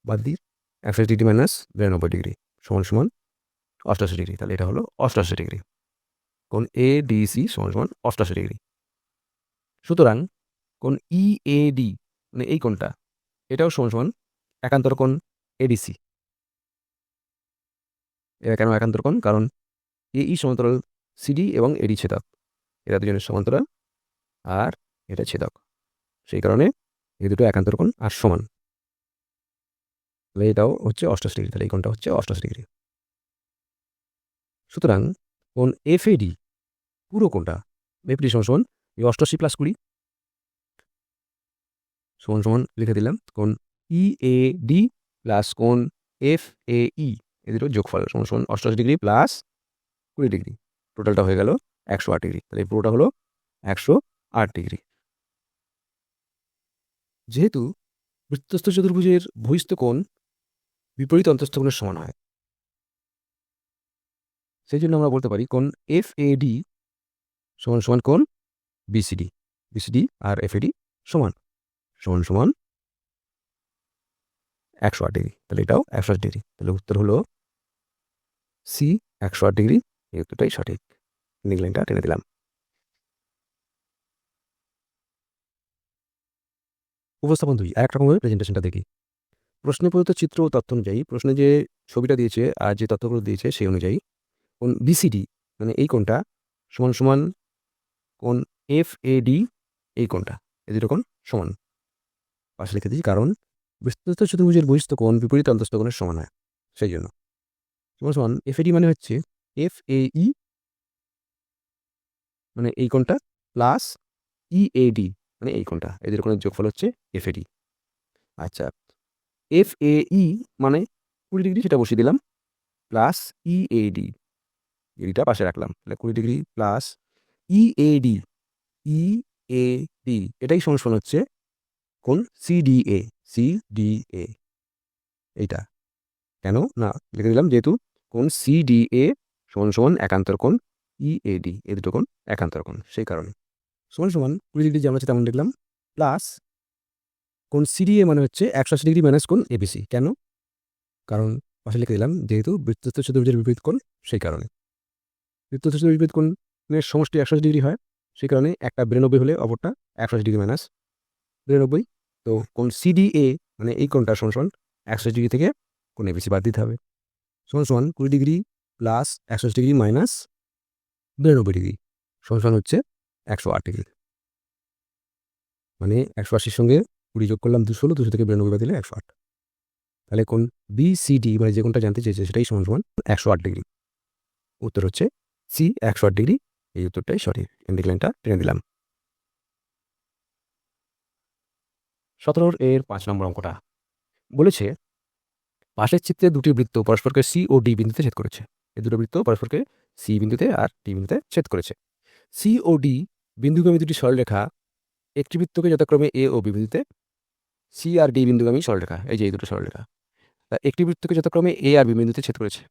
বাদ দিয়ে 180 ডিগ্রি মাইনাস 92 ডিগ্রি সমান সমান 88 ডিগ্রি। তাহলে এটা হলো 88 ডিগ্রি। কোণ এডিসি সমান সমান 88 ডিগ্রি। সুতরাং কোণ ইএডি মানে এই কোণটা এটাও সমান সমান একান্তর কোণ এডিসি। এটা কেন একান্তর কোণ? কারণ এই সমান্তরাল সিডি এবং এডি ছেদক, এরা দুজনের সমান্তরাল আর এটা ছেদক, সেই কারণে এই দুটো একান্তর কোণ আর সমান। তাহলে এটাও হচ্ছে 88 ডিগ্রি, তাহলে এই কোণটা হচ্ছে 88 ডিগ্রি। সুতরাং কোণ এফএডি পুরো কোণটা এফডি সমান সমান এই 88 প্লাস 20 সমান সমান লিখে দিলাম কোণ ইএডি প্লাস কোণ এফএই এই দুটো যোগফল সমান সমান 88 ডিগ্রি প্লাস 20 ডিগ্রি, টোটালটা হয়ে গেল 108 ডিগ্রি। তাহলে এই পুরোটা হলো 108 ডিগ্রি। যেহেতু বৃত্তস্থ চতুর্ভুজের বহিস্থ কোণ বিপরীত অন্তস্থ কোণের সমান হয়, সেই জন্য আমরা বলতে পারি কোণ এফএডি সমান সমান কোণ বিসিডি, বিসিডি আর এফএডি সমান সমান সমান 108 ডিগ্রি। তাহলে এটাও 108 ডিগ্রি। তাহলে উত্তর হলো সি 108 ডিগ্রি। এই উত্তরটাই সঠিক। লাইনটা টেনে দিলাম। উপস্থাপন 2, আরেক রকমের প্রেজেন্টেশনটা দেখি। প্রশ্নে প্রদত্ত চিত্র ও তথ্য অনুযায়ী, প্রশ্নে যে ছবিটা দিয়েছে আর যে তথ্যগুলো দিয়েছে সেই অনুযায়ী কোণ বিসিডি মানে এই কোণটা সমান সমান কোণ এফএডি এই কোণটা, এই দুটো কোণ সমান। পাশে লিখে দিয়েছি কারণ বৃত্তস্থ চতুর্ভুজের বহিস্থ কোণ বিপরীত অন্তস্থ কোণের সমান হয়, সেই জন্য সমান সমান এফএডি মানে হচ্ছে এফএই মানে এই কোণটা প্লাস ইএডি মানে এই কোণটা, এদের কোণের যোগফল হচ্ছে এফএডি। আচ্ছা, এফএই মানে 20 ডিগ্রি, সেটা বসিয়ে দিলাম, প্লাস ইএডি, এডিটা পাশে রাখলাম। তাহলে 20 ডিগ্রি প্লাস ইএডি, ইএডি এটাই সমান সমান হচ্ছে কোণ সিডিএ, সিডিএ এইটা। কেন না লিখে দিলাম, যেহেতু কোণ সিডিএ সমান সমান একান্তর কোণ ইএডি, এই দুটো কোণ একান্তর কোণ, সেই কারণে সমান সমান 20 ডিগ্রি যেমন আছে তেমন লিখলাম, প্লাস কোণ সিডিএ মানে হচ্ছে 180 ডিগ্রি মাইনাস কোণ এবিসি। কেন? কারণ পাশে লিখে দিলাম যেহেতু বৃত্তস্থ চতুর্ভুজের বিপরীত কোণ, সেই কারণে বৃত্তস্থ চতুর্ভুজের বিপরীত কোণের সমষ্টি 180 ডিগ্রি হয়, সেই কারণে একটা 92 হলে অপরটা 180 ডিগ্রি মাইনাস 92। তো কোণ সিডিএ মানে এই কোণটা সমান সমান 180 ডিগ্রি থেকে কোণ এবিসি বাদ দিতে হবে, সমান সমান 20 degree plus 180 degree minus 92 degree সমান সমান হচ্ছে 108 ডিগ্রি। মানে 180-র সঙ্গে 20 যোগ করলাম 200 হলো, 200 থেকে 92 বাদ দিলে 108। তাহলে কোণ বিসিডি মানে যে কোণটা জানতে চেয়েছে সেটাই সমান সমান 108 ডিগ্রি। উত্তর হচ্ছে সি 108 ডিগ্রি। এই উত্তরটাই সঠিক। এন্ডিং লাইনটা টেনে দিলাম। 17 এর 5 নম্বর অঙ্কটা বলেছে পাশের চিত্রে দুটি বৃত্ত পরস্পরকে সি ও ডি বিন্দুতে ছেদ করেছে। এই দুটো বৃত্ত পরস্পরকে সি বিন্দুতে আর ডি বিন্দুতে ছেদ করেছে। সি ও ডি বিন্দুগামী দুটি সরলরেখা একটি বৃত্তকে যথাক্রমে এ ও বি বিন্দুতে, সি আর ডি বিন্দুগামী সরলরেখা, এই যে এই দুটো সরলরেখা, তা একটি বৃত্তকে যথাক্রমে এ আর বি বিন্দুতে ছেদ করেছে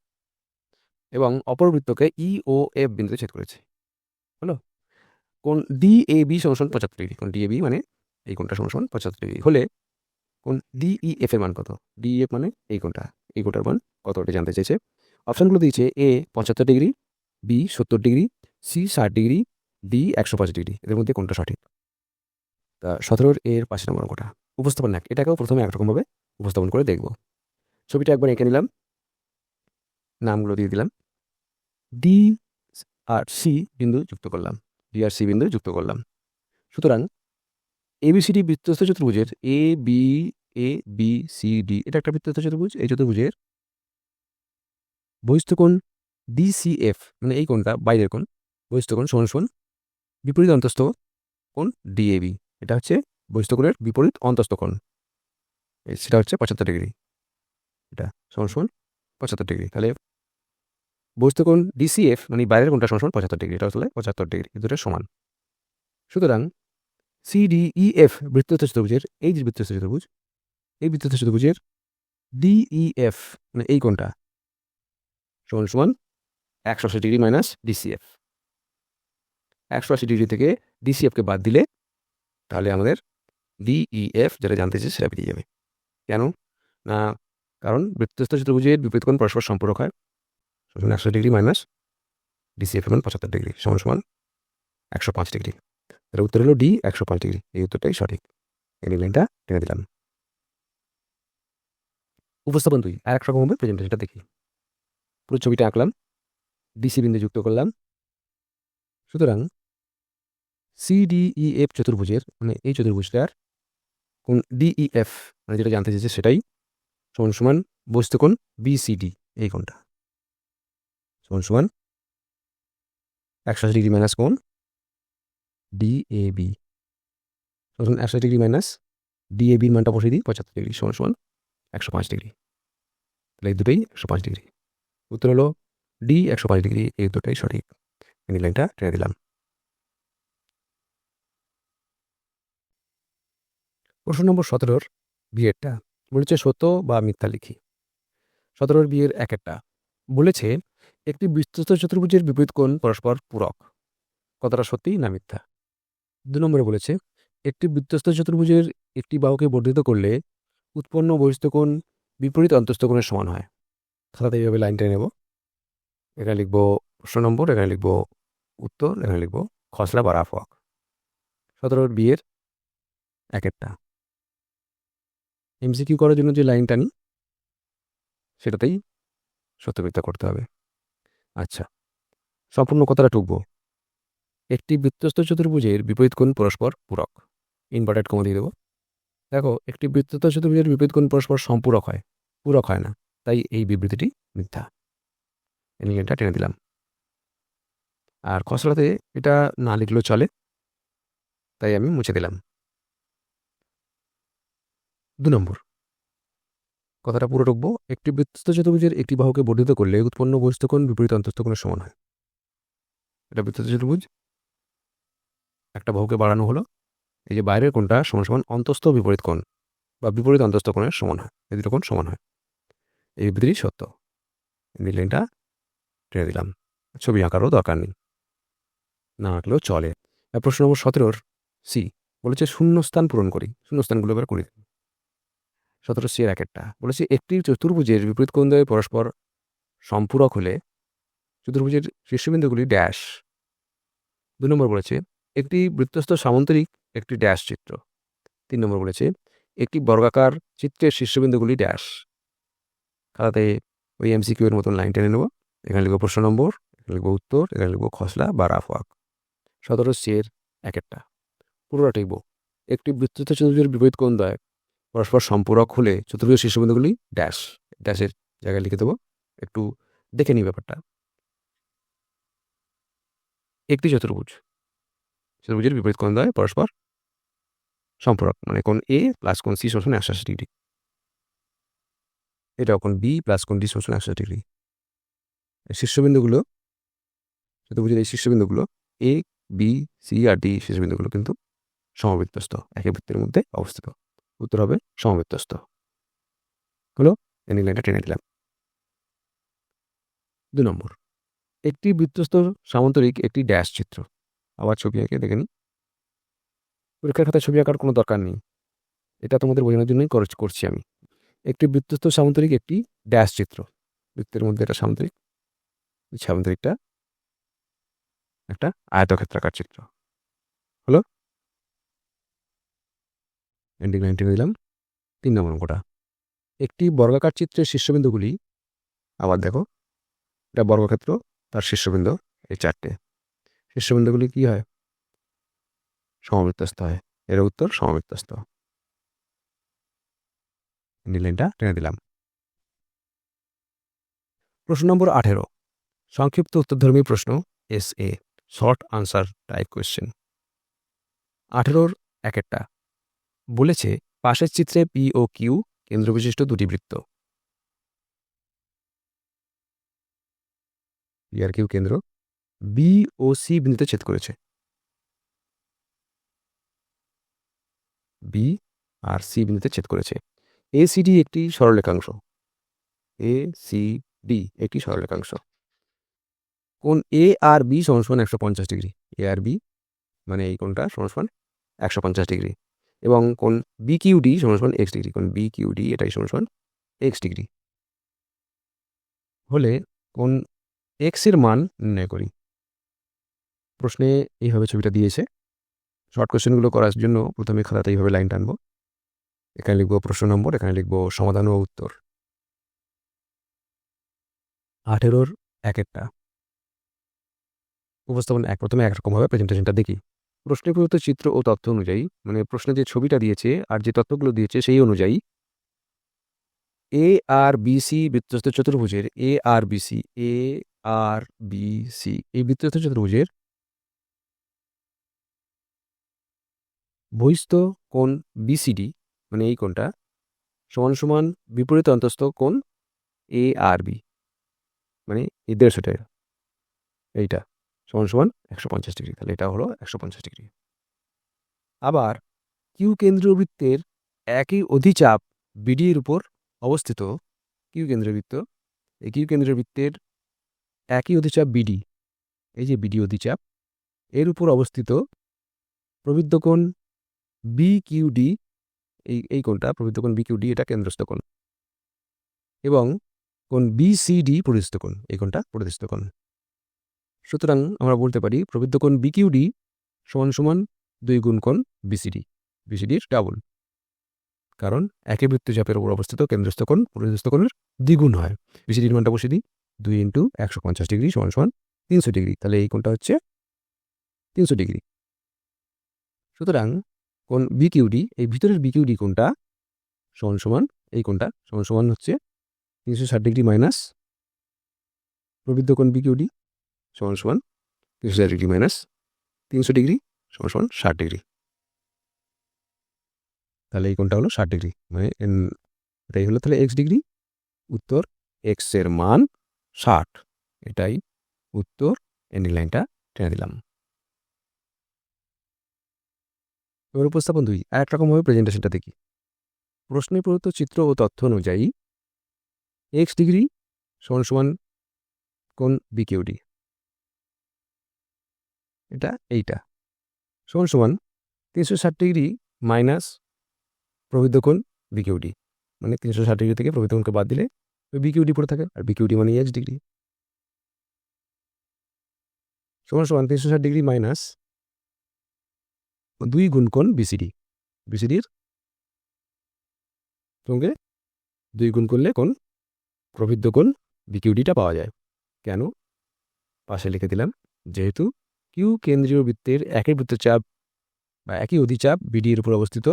এবং অপর বৃত্তকে ই ও এফ বিন্দুতে ছেদ করেছে। হলো কোণ ডিএবি সমান 75 ডিগ্রি। কোণ ডিএবি মানে এই কোণটা সমান 75 ডিগ্রি হলে কোণ ডিইএফ এর মান কত? ডিইএফ মানে এই কোণটা, এই কোণটার মান কত এটা জানতে চাইছে। অপশানগুলো দিয়েছে A 75 degree, B 70 degree, C 60 degree, D 105 degree. এদের মধ্যে কোনটা সঠিক? তা 17 এর 5 নম্বর অঙ্কটা উপস্থাপন এক, এটাকেও প্রথমে একরকমভাবে উপস্থাপন করে দেখব। ছবিটা একবার এঁকে নিলাম, নামগুলো দিয়ে দিলাম, ডি আর সি বিন্দু যুক্ত করলাম, ডি আর সি বিন্দু যুক্ত করলাম। সুতরাং এবিসিডি বৃত্তস্থ চতুর্ভুজের এ বি সি ডি এটা একটা বৃত্তস্থ চতুর্ভুজ। এই চতুর্ভুজের বহিস্থ কোণ ডিসিএফ মানে এই কোণটা বাইরের কোণ, বহিস্থ কোণ সমান সমান বিপরীত অন্তস্থ কোণ ডিএবি, এটা হচ্ছে বহিস্থ কোণের বিপরীত অন্তস্থ কোণ, সেটা হচ্ছে 75 ডিগ্রি। এটা সমান সমান 75 ডিগ্রি। তাহলে বহিস্থ কোণ ডিসিএফ মানে বাইরের কোণটা সমান সমান 75 ডিগ্রি, এটা হচ্ছে 75 ডিগ্রি, এই দুটো সমান। সুতরাং সিডিইএফ বৃত্তস্থ চতুর্ভুজের এই যে বৃত্তস্থ চতুর্ভুজ, এই বৃত্তস্থ চতুর্ভুজের ডিইএফ মানে এই কোণটা সমান সমান 180 ডিগ্রি মাইনাস ডিসিএফ। 180 ডিগ্রি থেকে ডিসিএফকে বাদ দিলে তাহলে আমাদের ডিইএফ যেটা জানতে চাই সেটা বেরিয়ে যাবে। কেন না, কারণ বৃত্তস্থ চতুর্ভুজের বিপরীত কোণ পরস্পর সম্পূরক হয়। 180 ডিগ্রি মাইনাস ডিসিএফ মান 75 ডিগ্রি সমান সমান 105 ডিগ্রি। তার উত্তর হলো ডি 105 ডিগ্রি। এই উত্তরটাই সঠিক। এই লাইনটা টেনে দিলাম। উপস্থাপন 2, আর এক রকমভাবে প্রেজেন্টেশনটা দেখি। পুরো ছবিটা আঁকলাম, ডিসি বিন্দু যুক্ত করলাম। সুতরাং সিডিইএফ চতুর্ভুজের মানে এই চতুর্ভুজটার কোণ ডিইএফ মানে যেটা জানতে চেয়েছে সেটাই সমান সমান বহিস্থ কোণ বিসিডি এই কোণটা সমান সমান 180 ডিগ্রি মাইনাস কোণ ডিএবি সমান 180 ডিগ্রি মাইনাস DAB-র মানটা বসিয়ে দিই 75 ডিগ্রি সমান 105 ডিগ্রি। তাহলে এই দুটোই 105 ডিগ্রি। উত্তর হলো ডি 105 ডিগ্রি, এই দুটোই সঠিক। এই লাইনটা টেনে দিলাম। প্রশ্ন নম্বর 17-র বিয়েরটা বলেছে সত্য বা মিথ্যা লিখি। 17-র বিয়ের একটা বলেছে একটি বৃত্তস্থ চতুর্ভুজের বিপরীত কোণ পরস্পর পূরক। কথাটা সত্যি না মিথ্যা? 2 নম্বরে বলেছে একটি বৃত্তস্থ চতুর্ভুজের একটি বাহুকে বর্ধিত করলে উৎপন্ন বহিস্থ কোণ বিপরীত অন্তস্থ কোণের সমান হয়। খাতাতে এইভাবে লাইন টেনে নেব। এখানে লিখব প্রশ্ন নম্বর, এখানে লিখব উত্তর, এখানে লিখব খসড়া বা রাফ ওয়ার্ক। 17-র বিয়ের একটা MCQ করার জন্য যে লাইনটা নিই সেটাতেই সত্য মিথ্যা করতে হবে। আচ্ছা, সম্পূর্ণ কথাটা টুকবো। একটি বৃত্তস্থ চতুর্ভুজের বিপরীত কোণ পরস্পর পূরক, ইনভার্টেড কমা দিয়ে দেবো। দেখো, একটি বৃত্তস্থ চতুর্ভুজের বিপরীত কোণ পরস্পর সম্পূরক হয়, পূরক হয় না, তাই এই বিবৃতিটি মিথ্যা। এই লাইনটা টেনে দিলাম। আর খসড়াতে এটা না লিখলেও চলে, তাই আমি মুছে দিলাম। 2 নম্বর কথাটা পুরো টুকবো। একটি বৃত্তস্থ চতুর্ভুজের একটি বাহুকে বর্ধিত করলে উৎপন্ন বহিস্থ কোণ বিপরীত অন্তস্থ কোণের সমান হয়। এটা বৃত্তস্থ চতুর্ভুজ, একটা বাহুকে বাড়ানো হলো, এই যে বাইরের কোণটা সমান সমান অন্তস্থ বিপরীত কোণ বা বিপরীত অন্তস্থ কোণের সমান হয়, এই দুটো কোণ সমান হয়। এই বিবৃতি সত্য। এই লাইনটা টেনে দিলাম। ছবি আঁকারও দরকার নেই, না আঁকলেও চলে। প্রশ্ন নম্বর 17-র সি বলেছে শূন্যস্থান পূরণ করি। শূন্যস্থানগুলো এবার করি। 17 সি এর একটা বলেছে একটি চতুর্ভুজের বিপরীত কোণ দ্বয় পরস্পর সম্পূরক হলে চতুর্ভুজের শীর্ষবিন্দুগুলি ড্যাশ। 2 নম্বর বলেছে একটি বৃত্তস্থ সামান্তরিক একটি ড্যাশ চিত্র। 3 নম্বর বলেছে একটি বর্গাকার চিত্রের শীর্ষবিন্দুগুলি ড্যাশ। খাতাতে ওই MCQ এর মতন লাইন টেনে নেব। এখানে লিখব প্রশ্ন নম্বর, এখানে লিখব উত্তর, এখানে লিখব খসড়া বা রাফ ওয়ার্ক। 17 সি এর একটা পুরোটা টিকব। একটি বৃত্তস্থ চতুর্ভুজের বিপরীত কোণ দ্বয় পরস্পর সম্পূরক হলে চতুর্ভুজের শীর্ষবিন্দুগুলি ড্যাশ। ড্যাশের জায়গায় লিখে দেবো, একটু দেখে নিই ব্যাপারটা। একটি চতুর্ভুজের বিপরীত কোণ দ্বয় পরস্পর সম্পূরক, মানে কোণ A প্লাস কোণ C সমান 180 ডিগ্রি, এটাও কোণ B প্লাস কোণ D সমান 180 ডিগ্রি। শীর্ষবিন্দুগুলো, চতুর্ভুজের এই শীর্ষবিন্দুগুলো A, B, C R D শীর্ষবিন্দুগুলো কিন্তু সমবৃত্তস্থ, একই বৃত্তের মধ্যে অবস্থিত। উত্তর হবে সমবৃত্তস্থ। হলো, এই লাইনটা টেনে দিলাম। 2 নম্বর একটি বৃত্তস্থ সামান্তরিক একটি ড্যাশ চিত্র। আবার ছবি এঁকে দেখে নিই। পরীক্ষার খাতায় ছবি আঁকার কোনো দরকার নেই, এটা তোমাদের বোঝানোর জন্যই করছি আমি। একটি বৃত্তস্থ সামান্তরিক একটি ড্যাশ চিত্র, বৃত্তের মধ্যে এটা সামান্তরিক, সামান্তরিকটা একটা আয়তক্ষেত্রাকার চিত্র। হলো, এন্ডিং লাইন টেনে দিলাম। 3 নম্বর অঙ্কটা একটি বর্গাকার চিত্রের শীর্ষবিন্দুগুলি, আবার দেখো এটা বর্গক্ষেত্র, তার শীর্ষবিন্দু এই 4টে শীর্ষবিন্দুগুলি কি হয়? সমবৃত্তস্থ হয়। এর উত্তর সমবৃত্তস্থ। লাইনটা টেনে দিলাম। প্রশ্ন নম্বর 18 সংক্ষিপ্ত উত্তরধর্মী প্রশ্ন, SA short answer type question. 18-র একটা বলেছে পাশের চিত্রে P ও Q কেন্দ্রবিশিষ্ট দুটি বৃত্ত। P আর Q কেন্দ্র, B ও C বিন্দুতে ছেদ করেছে। B আর C বিন্দুতে ছেদ করেছে। ACD একটি সরলরেখাংশ। ACD একটি সরলরেখাংশ। কোণ A আর B সমান 150 ডিগ্রি। A আর B মানে এই কোণটা সমান 150 ডিগ্রি, এবং কোণ BQD সমান x ডিগ্রি। কোণ BQD এটাই সমান x ডিগ্রি হলে কোণ x এর মান নির্ণয় করি। প্রশ্নে এইভাবে ছবিটা দিয়েছে। শর্ট কোয়েশ্চেনগুলো করার জন্য প্রথমে খাতাতে এইভাবে লাইন টানবো। এখানে লিখবো প্রশ্ন নম্বর, এখানে লিখবো সমাধান ও উত্তর। 18-র একটা উপস্থাপন প্রথমে একরকমভাবে প্রেজেন্টেশনটা দেখি। প্রশ্নে প্রদত্ত চিত্র ও তথ্য অনুযায়ী, মানে প্রশ্নে যে ছবিটা দিয়েছে আর যে তথ্যগুলো দিয়েছে সেই অনুযায়ী এ আর বিসি বৃত্তস্থ চতুর্ভুজের এ আর বিসি এই বৃত্তস্থ চতুর্ভুজের বহিস্থ কোণ BCD, মানে এই কোণটা সমান সমান বিপরীত অন্তস্থ কোণ এ আর বি, মানে এই 150 টাকা, এইটা সমান সমান 150 ডিগ্রি। তাহলে এটা হলো 150 ডিগ্রি। আবার কিউ কেন্দ্রীয় বৃত্তের একই অধিচাপ বিডি এর উপর অবস্থিত কিউ কেন্দ্রীয় বৃত্ত, এই কিউ কেন্দ্রীয় বৃত্তের একই অধিচাপ বিডি, এই যে বিডি অধিচাপ, এর উপর অবস্থিত প্রবৃদ্ধ কোণ বি কিউ ডি, এই কোণটা প্রবৃদ্ধ কোণ বি কিউ ডি, এটা কেন্দ্রস্থ কোণ, এবং কোণ বি সি ডি পরিস্থিত কোণ, এই কোণটা পরিস্থিত কোণ। সুতরাং আমরা বলতে পারি প্রবৃদ্ধ কোণ বি কিউ ডি সমান সমান 2 গুণ কোণ বিসিডি, বিসিডির ডাবল, কারণ একই বৃত্তচাপের উপর অবস্থিত কেন্দ্রস্থ কোণ পরিস্থিত কোণের দ্বিগুণ হয়। বিসিডির মানটা বসিয়ে দিই, 2 × 150 ডিগ্রি সমান সমান 300 ডিগ্রি। তাহলে এই কোণটা হচ্ছে 300 ডিগ্রি। সুতরাং কোণ বিকিউডি, এই ভিতরের বিকিউডি কোণটা সমান সমান, এই কোণটা সমান সমান হচ্ছে 360 ডিগ্রি মাইনাস প্রবৃদ্ধ কোণ বিকিউডি সমান সমান 360 ডিগ্রি মাইনাস 300 ডিগ্রি সমান সমান 60 ডিগ্রি। তাহলে এই কোণটা হলো 60 ডিগ্রি, মানে এটাই হলো তাহলে এক্স ডিগ্রি। উত্তর এক্স এর মান 60, এটাই উত্তর। এন্ডিং লাইনটা টেনে দিলাম। এবার উপস্থাপন 2, আরেক রকমভাবে প্রেজেন্টেশনটা দেখি। প্রশ্নে প্রদত্ত চিত্র ও তথ্য অনুযায়ী এক্স ডিগ্রি সমান সমান কোণ বিকিউডি, এটা এইটা সমান সমান 360 ডিগ্রি মাইনাস প্রবৃদ্ধ কোণ বিকিউডি, মানে 360 ডিগ্রি থেকে প্রবৃদ্ধ কোণকে বাদ দিলে বিকিউডি পড়ে থাকে, আর বিকিউডি মানে এক্স ডিগ্রি, সমান সমান 360 ডিগ্রি মাইনাস 2 গুণ কোণ বিসিডি, বিসিডির সঙ্গে 2 গুণ করলে কোণ প্রবৃদ্ধ কোণ বিকিউডিটা পাওয়া যায়। কেন? পাশে লিখে দিলাম, যেহেতু কিউ কেন্দ্রীয় বৃত্তের একই বৃত্তচাপ বা একই অধিচাপ বিডি এর উপর অবস্থিত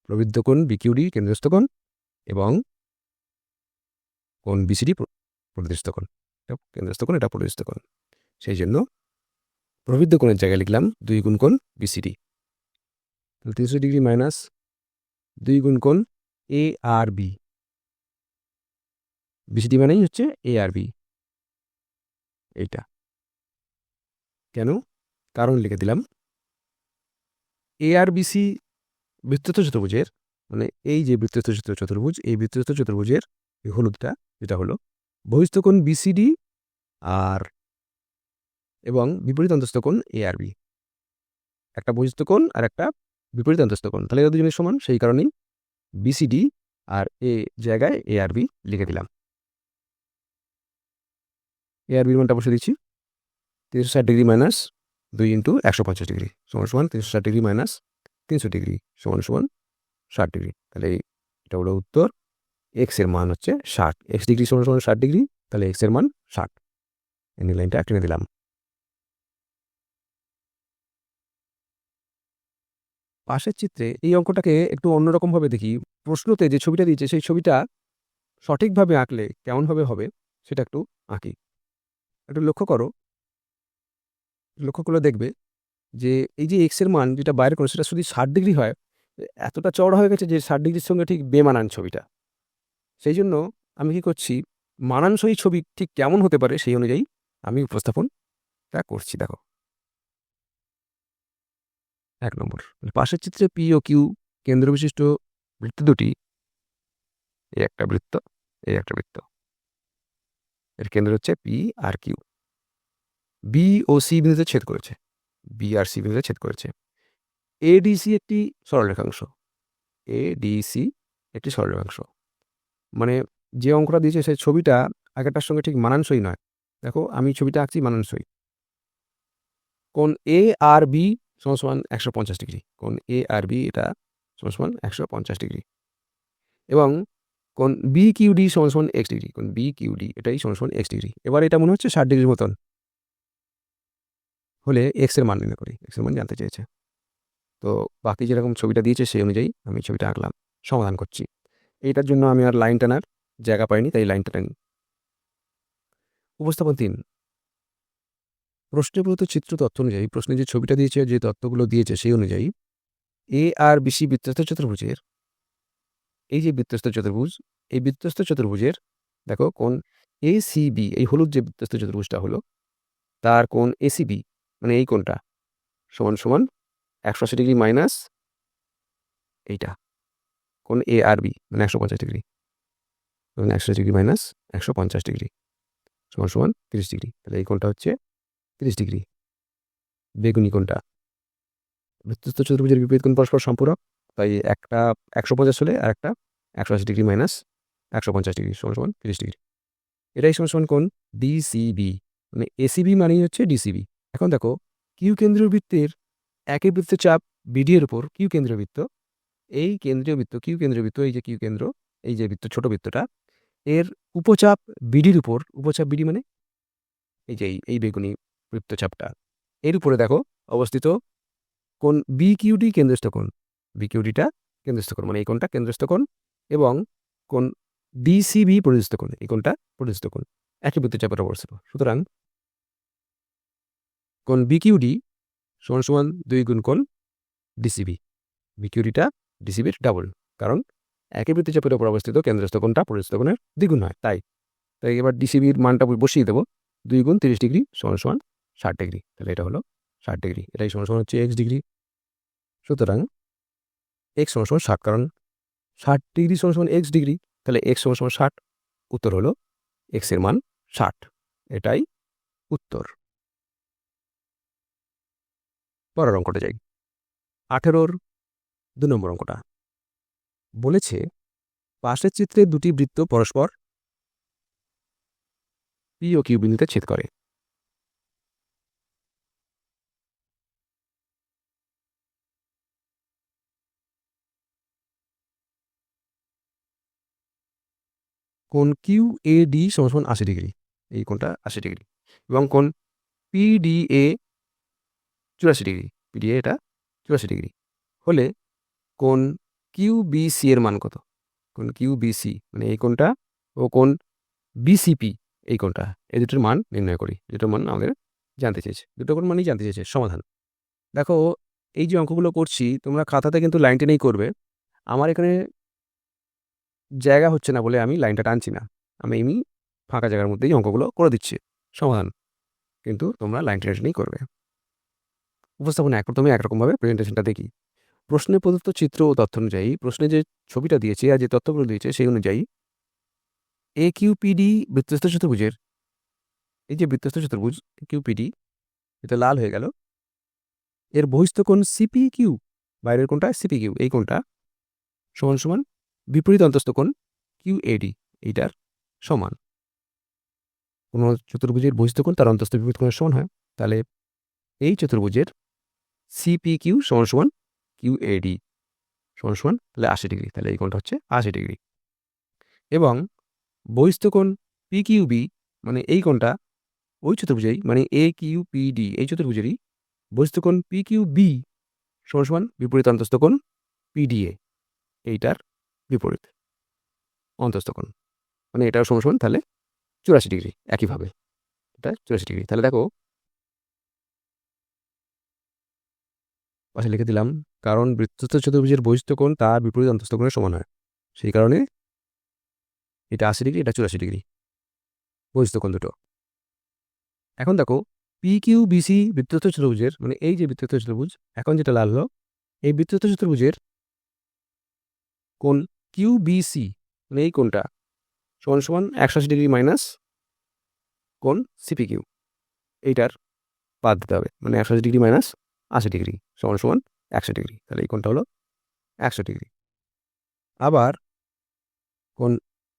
প্রবৃদ্ধ কোণ বিকিউডি কেন্দ্রস্থ কোণ এবং কোণ বিসিডি প্রতিস্থ কোণ, এটা কেন্দ্রস্থ কোণ, এটা প্রতিস্থ কোণ। সেই জন্য প্রবৃদ্ধ কোণের জায়গায় লিখলাম 2 গুণ কোণ বিসিডি। 300 ডিগ্রি মাইনাস 2 গুণ কোণ এ আর বি, বিসিডি মানেই হচ্ছে এ আর বি, এইটা। কেন? কারণ লিখে দিলাম, এ আর বিসি বৃত্তস্থ চতুর্ভুজের, মানে এই যে বৃত্তস্থ চতুর্ভুজ, এই বৃত্তস্থ চতুর্ভুজের এই হলুদটা যেটা হলো বহিস্থ কোণ বিসিডি আর এবং বিপরীত অন্তস্থ কোণ এ আর বি, একটা বহিস্থ কোণ আর একটা বিপরীত অন্তস্থ কোণ, তাহলে এরা দুজনের সমান। সেই কারণেই বিসিডি আর এ জায়গায় এ আর বি লিখে দিলাম। এ আর বির মানটা বসে দিচ্ছি, 360 ডিগ্রি মাইনাস 2 × 150 ডিগ্রি সমান সমান 360 ডিগ্রি মাইনাস 300 ডিগ্রি সমান সমান 60 ডিগ্রি। তাহলে এটা হলো উত্তর। এক্স এর মান হচ্ছে 60, এক্স ডিগ্রি সমান সমান 60 ডিগ্রি, তাহলে এক্স এর মান 60। এন্ডিং লাইনটা টেনে দিলাম। পাশের চিত্রে এই অঙ্কটাকে একটু অন্যরকমভাবে দেখি। প্রশ্নতে যে ছবিটা দিয়েছে সেই ছবিটা সঠিকভাবে আঁকলে কেমনভাবে হবে সেটা একটু আঁকি। একটু লক্ষ্য করো, লক্ষ্য করলে দেখবে যে এই যে এক্স এর মান যেটা বাইরে করে সেটা যদি 60 ডিগ্রি হয়, এতটা চওড়া হয়ে গেছে যে 60 ডিগ্রির সঙ্গে ঠিক বেমানান ছবিটা। সেই জন্য আমি কি করছি, মানানসই ছবি ঠিক কেমন হতে পারে সেই অনুযায়ী আমি উপস্থাপনটা করছি। দেখো 1 নম্বর, পাশের চিত্রে পি ও কিউ কেন্দ্র বিশিষ্ট বৃত্ত দুটি, এই একটা বৃত্ত, এই একটা বৃত্ত, এর কেন্দ্র হচ্ছে পি আর কিউ, বি ও সি বিন্দুতে ছেদ করেছে, বি আর সি বিন্দুতে ছেদ করেছে। এডিসি একটি সরলরেখাংশ, এডিসি একটি সরলরেখাংশ, মানে যে অঙ্কটা দিয়েছে সেই ছবিটা আগেরটার সঙ্গে ঠিক মানানসই নয়। দেখো আমি ছবিটা আঁকছি মানানসই। কোণ এ আর বি সমান সমান 150 ডিগ্রি, কোণ এ আর বি এটা সমান সমান 150 ডিগ্রি, এবং কোণ বি কিউডি সমান সমান এক্স ডিগ্রি, কোণ বি কিউডি এটাই সমান সমান এক্স ডিগ্রি। এবার এটা মনে হচ্ছে 60 ডিগ্রির মতন হলে এক্স এর মান নির্ণয় করি, এক্স এর মান জানতে চেয়েছে। তো বাকি যেরকম ছবিটা দিয়েছে সেই অনুযায়ী আমি ছবিটা আঁকলাম, সমাধান করছি। এইটার জন্য আমি আর লাইন টানার জায়গা পাইনি, তাই লাইনটা টানি। উপস্থাপন 3, প্রশ্নে প্রদত্ত চিত্র তথ্য অনুযায়ী, প্রশ্নে যে ছবিটা দিয়েছে যে তথ্যগুলো দিয়েছে সেই অনুযায়ী এ আর বিসি বৃত্তস্থ চতুর্ভুজের এই যে বৃত্তস্থ চতুর্ভুজ, এই বৃত্তস্থ চতুর্ভুজের দেখো কোণ এসিবি, এই হলুদ যে বৃত্তস্থ চতুর্ভুজটা হলো তার কোণ এসিবি মানে এই কোণটা সমান সমান 180 ডিগ্রি মাইনাস এইটা কোণ এ আর বি মানে 150 ডিগ্রি, মানে 180 ডিগ্রি মাইনাস 150 ডিগ্রি সমান সমান 30 ডিগ্রি। তাহলে এই কোণটা হচ্ছে 30 ডিগ্রি। বেগুনি কোণটা বৃত্তস্থ চতুর্ভুজের বিপরীত কোণ পরস্পর সম্পূরক, তাই একটা 150 হলে আর একটা 180 ডিগ্রি মাইনাস 150 ডিগ্রি সমান সমান 30 ডিগ্রি। এটাই সমান সমান কোণ ডিসিবি, মানে এসিবি মানেই হচ্ছে ডিসিবি। এখন দেখো কিউ কেন্দ্রীয় বৃত্তের একই বৃত্তের চাপ বিডি এর উপর কিউ কেন্দ্রীয় বৃত্ত, এই কেন্দ্রীয় বৃত্ত কিউ কেন্দ্রীয় বৃত্ত, এই যে কিউ কেন্দ্র, এই যে বৃত্ত ছোট বৃত্তটা এর উপচাপ বিডির উপর, উপচাপ বিডি মানে এই যে এই বেগুনি বৃত্তচাপটা এর উপরে দেখো অবস্থিত কোণ বিকিউডি কেন্দ্রস্থ কোণ, বিকিউডিটা কেন্দ্রস্থ কোণ মানে এই কোণটা কেন্দ্রস্থ কোণ, এবং কোণ ডিসিবি পরিস্থ কোণ, এই কোণটা পরিস্থ কোণ একই বৃত্তচাপের অবস্থিত। সুতরাং কোণ বিকিউডি সমান সমান 2 গুণ কোণ ডিসিবি, বিকিউডিটা ডিসিবির ডাবল, কারণ একই বৃত্তচাপের উপর অবস্থিত কেন্দ্রস্থ কোণটা পরিস্থ কোণের দ্বিগুণ হয়। তাই এবার ডিসিবির মানটা বসিয়ে দেবো, 2 গুণ 30 ডিগ্রি সমান সমান 60 ডিগ্রি। তাহলে এটা হলো 60 ডিগ্রি, এটাই সমান সমান হচ্ছে এক্স ডিগ্রি। সুতরাং এক্স সমান সমান 60, কারণ 60 ডিগ্রি সমান সমান এক্স ডিগ্রি, তাহলে এক্স সমান সমান 60। উত্তর হলো এক্সের মান 60, এটাই উত্তর। পরের অঙ্কটা যাই, 18-র 2 নম্বর অঙ্কটা বলেছে পাশের চিত্রে দুটি বৃত্ত পরস্পর পি ও কিউ বিন্দুতে ছেদ করে। কোণ কিউ এ ডি সমান সমান 80 ডিগ্রি, এই কোণটা 80 ডিগ্রি, এবং কোণ পিডিএ 84 ডিগ্রি, পিডিএ এটা 84 ডিগ্রি হলে কোণ কিউ বিসি এর মান কত? কোণ কিউ বিসি মানে এই কোণটা ও কোণ বিসিপি এই কোণটা, এই দুটোর মান নির্ণয় করি। দুটোর মান আমাদের জানতে চেয়েছে, দুটো কোণ মানেই জানতে চেয়েছে। সমাধান দেখো, এই যে অঙ্কগুলো করছি তোমরা খাতাতে কিন্তু লাইন টেনেই করবে। আমার এখানে জায়গা হচ্ছে না বলে আমি লাইনটা টানছি না, আমি এমনি ফাঁকা জায়গার মধ্যেই অঙ্কগুলো করে দিচ্ছি। সমাধান কিন্তু তোমরা লাইন টেনে টেনেই করবে। উপস্থাপনা প্রথমে একরকমভাবে প্রেজেন্টেশনটা দেখি। প্রশ্নে প্রদত্ত চিত্র ও তথ্য অনুযায়ী, প্রশ্নে যে ছবিটা দিয়েছে আর যে তথ্যগুলো দিয়েছে সেই অনুযায়ী এ কিউপিডি বৃত্তস্থ চতুর্ভুজের, এই যে বৃত্তস্থ চতুর্ভুজ কিউপিডি এটা লাল হয়ে গেল, এর বহিস্থ কোণ সিপি কিউ, বাইরের কোণটা সিপি কিউ, এই কোণটা সমান সমান বিপরীত অন্তস্থ কোণ কিউ এডি, এইটার সমান। কোনো চতুর্ভুজের বহিস্থ কোণ তার অন্তস্থ বিপরীত কোণের সমান হয়, তাহলে এই চতুর্ভুজের সিপি কিউ সমান সমান কিউ এডি সমান সমান তাহলে 80 ডিগ্রি, তাহলে এই কোণটা হচ্ছে 80 ডিগ্রি। এবং বহিস্থ কোণ পি কিউ বি মানে এই কোণটা ওই চতুর্ভুজেই মানে এ কিউ পি ডি এই চতুর্ভুজেরই বহিস্থ কোণ পি কিউ বি সমান সমান বিপরীত অন্তস্থ কোণ পিডিএ, এইটার বিপরীত অন্তস্থ কোণ মানে এটাও সমান সমান তাহলে 84 ডিগ্রি। একইভাবে এটা 84 ডিগ্রি। তাহলে দেখো পাশে লিখে দিলাম, কারণ বৃত্তস্থ চতুর্ভুজের বহিস্থ কোণ তার বিপরীত অন্তস্থ কোণের সমান হয়, সেই কারণে এটা 80 ডিগ্রি, এটা 84 ডিগ্রি বহিস্থ কোণ দুটো। এখন দেখো পি কিউ বিসি বৃত্তস্থ চতুর্ভুজের মানে এই যে বৃত্তস্থ চতুর্ভুজ এখন যেটা লাল হলো, এই বৃত্তস্থ চতুর্ভুজের কোণ কিউ বিসি মানে এই কোণটা সমান সমান 180 ডিগ্রি মাইনাস কোণ সিপি কিউ, এইটার বাদ দিতে হবে, মানে 180 ডিগ্রি মাইনাস 80 ডিগ্রি সমান সমান 100 ডিগ্রি, তাহলে এই কোণটা হলো 100 ডিগ্রি। আবার কোণ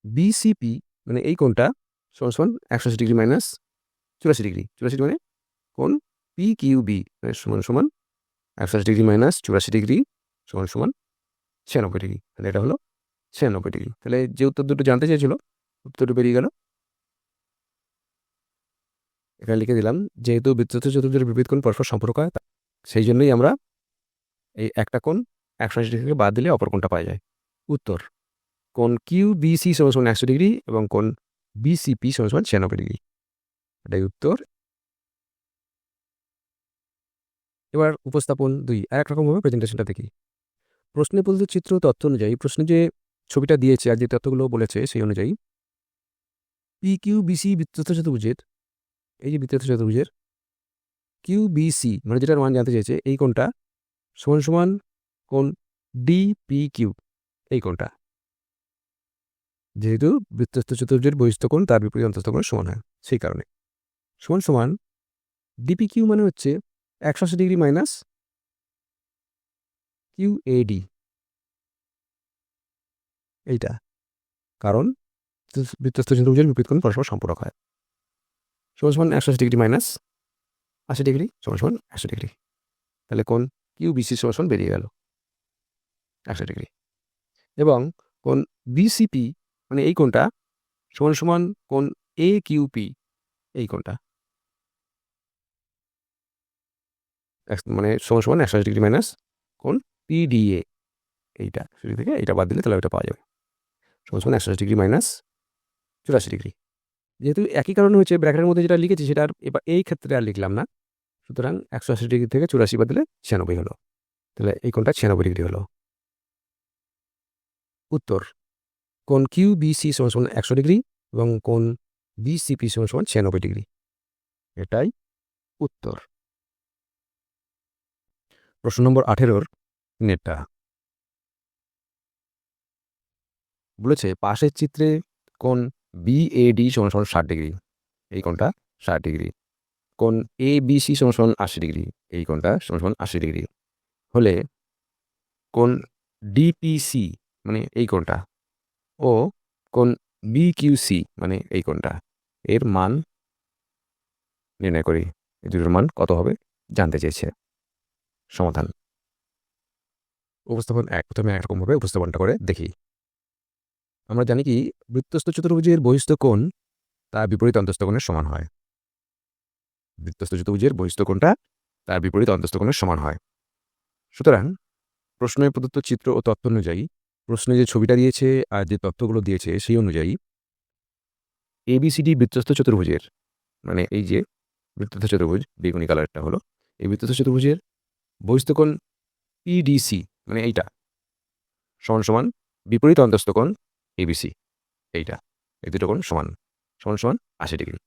বিসিপি মানে এই কোণটা সমান সমান 180 ডিগ্রি মাইনাস 84 ডিগ্রি, 84 মানে কোণ পি কিউ বি মানে সমান সমান 180 ডিগ্রি মাইনাস 84 ডিগ্রি সমান সমান 96 ডিগ্রি, তাহলে এটা হলো 96 ডিগ্রি। তাহলে যে উত্তর দুটো জানতে চেয়েছিল উত্তর দুটো বেরিয়ে গেল। এখানে লিখে দিলাম, যেহেতু বৃত্তস্থ চতুর্ভুজের বিপরীত কোণ পরস্পর সম্পর্ক হয় সেই জন্যই আমরা এই একটা কোণ 180 ডিগ্রি থেকে বাদ দিলে অপর কোণটা পাওয়া যায়। উত্তর কোণ কিউ বিসি সমান সমান 100 ডিগ্রি এবং কোণ বিসিপি সমান সমান 96 ডিগ্রি, এটাই উত্তর। এবার উপস্থাপন 2 আর এক রকমভাবে প্রেজেন্টেশনটা দেখি। প্রশ্নে প্রদত্ত চিত্র ও তথ্য অনুযায়ী প্রশ্নে যে ছবিটা দিয়েছে আর যে তথ্যগুলো বলেছে সেই অনুযায়ী পি কিউ বিসি বৃত্তস্থ চতুর্ভুজের এই যে বৃত্তস্থ চতুর্ভুজের কিউ বিসি মানে যেটার মান জানতে চেয়েছে এই কোণটা সমান সমান কোণ ডিপি কিউ এই কোণটা যেহেতু বৃত্তস্থ চতুর্ভুজের বহিস্থ কোণ তার বিপরীত অন্তস্থ কোণের সমান হয় সেই কারণে সমান সমান ডিপি কিউ মানে হচ্ছে 180 ডিগ্রি মাইনাস কিউ এডি এইটা কারণ বৃত্তস্থ চতুর্ভুজের বিপরীত কোণ পরস্পর সম্পূরক হয় সমান সমান 180 ডিগ্রি মাইনাস 80 ডিগ্রি সমান সমান 100 ডিগ্রি তাহলে কোণ কিউ বিসি সমান সমান বেরিয়ে গেল 100 ডিগ্রি এবং কোণ বিসিপি মানে এই কোণটা সমান সমান কোণ এ কিউপি এই কোণটা মানে সমান সমান 180 ডিগ্রি মাইনাস কোণ পিডিএ এইটা সেটি থেকে এটা বাদ দিলে তাহলে ওইটা পাওয়া যাবে সমান সমান 180 ডিগ্রি মাইনাস 84 ডিগ্রি যেহেতু একই কারণে হচ্ছে ব্র্যাকেটের মধ্যে যেটা লিখেছি সেটা আর এবার এই ক্ষেত্রে আর লিখলাম না সুতরাং 180 ডিগ্রি থেকে 84 বাদ দিলে 96 হলো তাহলে এই কোণটা 96 ডিগ্রি হলো উত্তর কোণ কিউ বিসি সমান সমান 100 ডিগ্রি এবং কোণ বিসিপি সমান সমান 96 ডিগ্রি এটাই উত্তর প্রশ্ন নম্বর 18 নেটটা বলেছে পাশের চিত্রে কোণ বিএডি সমান সমান 60 ডিগ্রি এই কোণটা 60 ডিগ্রি কোণ এ বিসি সমান সমান 80 ডিগ্রি এই কোণটা সমান সমান 80 ডিগ্রি হলে কোণ ডিপিসি মানে এই কোণটা ও কোণ বিকিউসি মানে এই কোণটা এর মান নির্ণয় করি এই দুটোর মান কত হবে জানতে চেয়েছে সমাধান উপস্থাপন এক প্রথমে একরকমভাবে উপস্থাপনটা করে দেখি আমরা জানি কি বৃত্তস্থ চতুর্ভুজের বহিস্থ কোণ তার বিপরীত অন্তস্থ কোণের সমান হয় বৃত্তস্থ চতুর্ভুজের বহিস্থ কোণটা তার বিপরীত অন্তস্থ কোণের সমান হয় সুতরাং প্রশ্নে প্রদত্ত চিত্র ও তথ্য অনুযায়ী প্রশ্নে যে ছবিটা দিয়েছে আর যে তথ্যগুলো দিয়েছে সেই অনুযায়ী এবিসিডি বৃত্তস্থ চতুর্ভুজের মানে এই যে বৃত্তস্থ চতুর্ভুজ বেগুনি কালারটা হলো এই বৃত্তস্থ চতুর্ভুজের বহিস্থ কোণ পিডিসি মানে এইটা সমান সমান বিপরীত অন্তস্থ কোণ এবিসি এইটা এই দুটো কোণ সমান সমান সমান 80 ডিগ্রি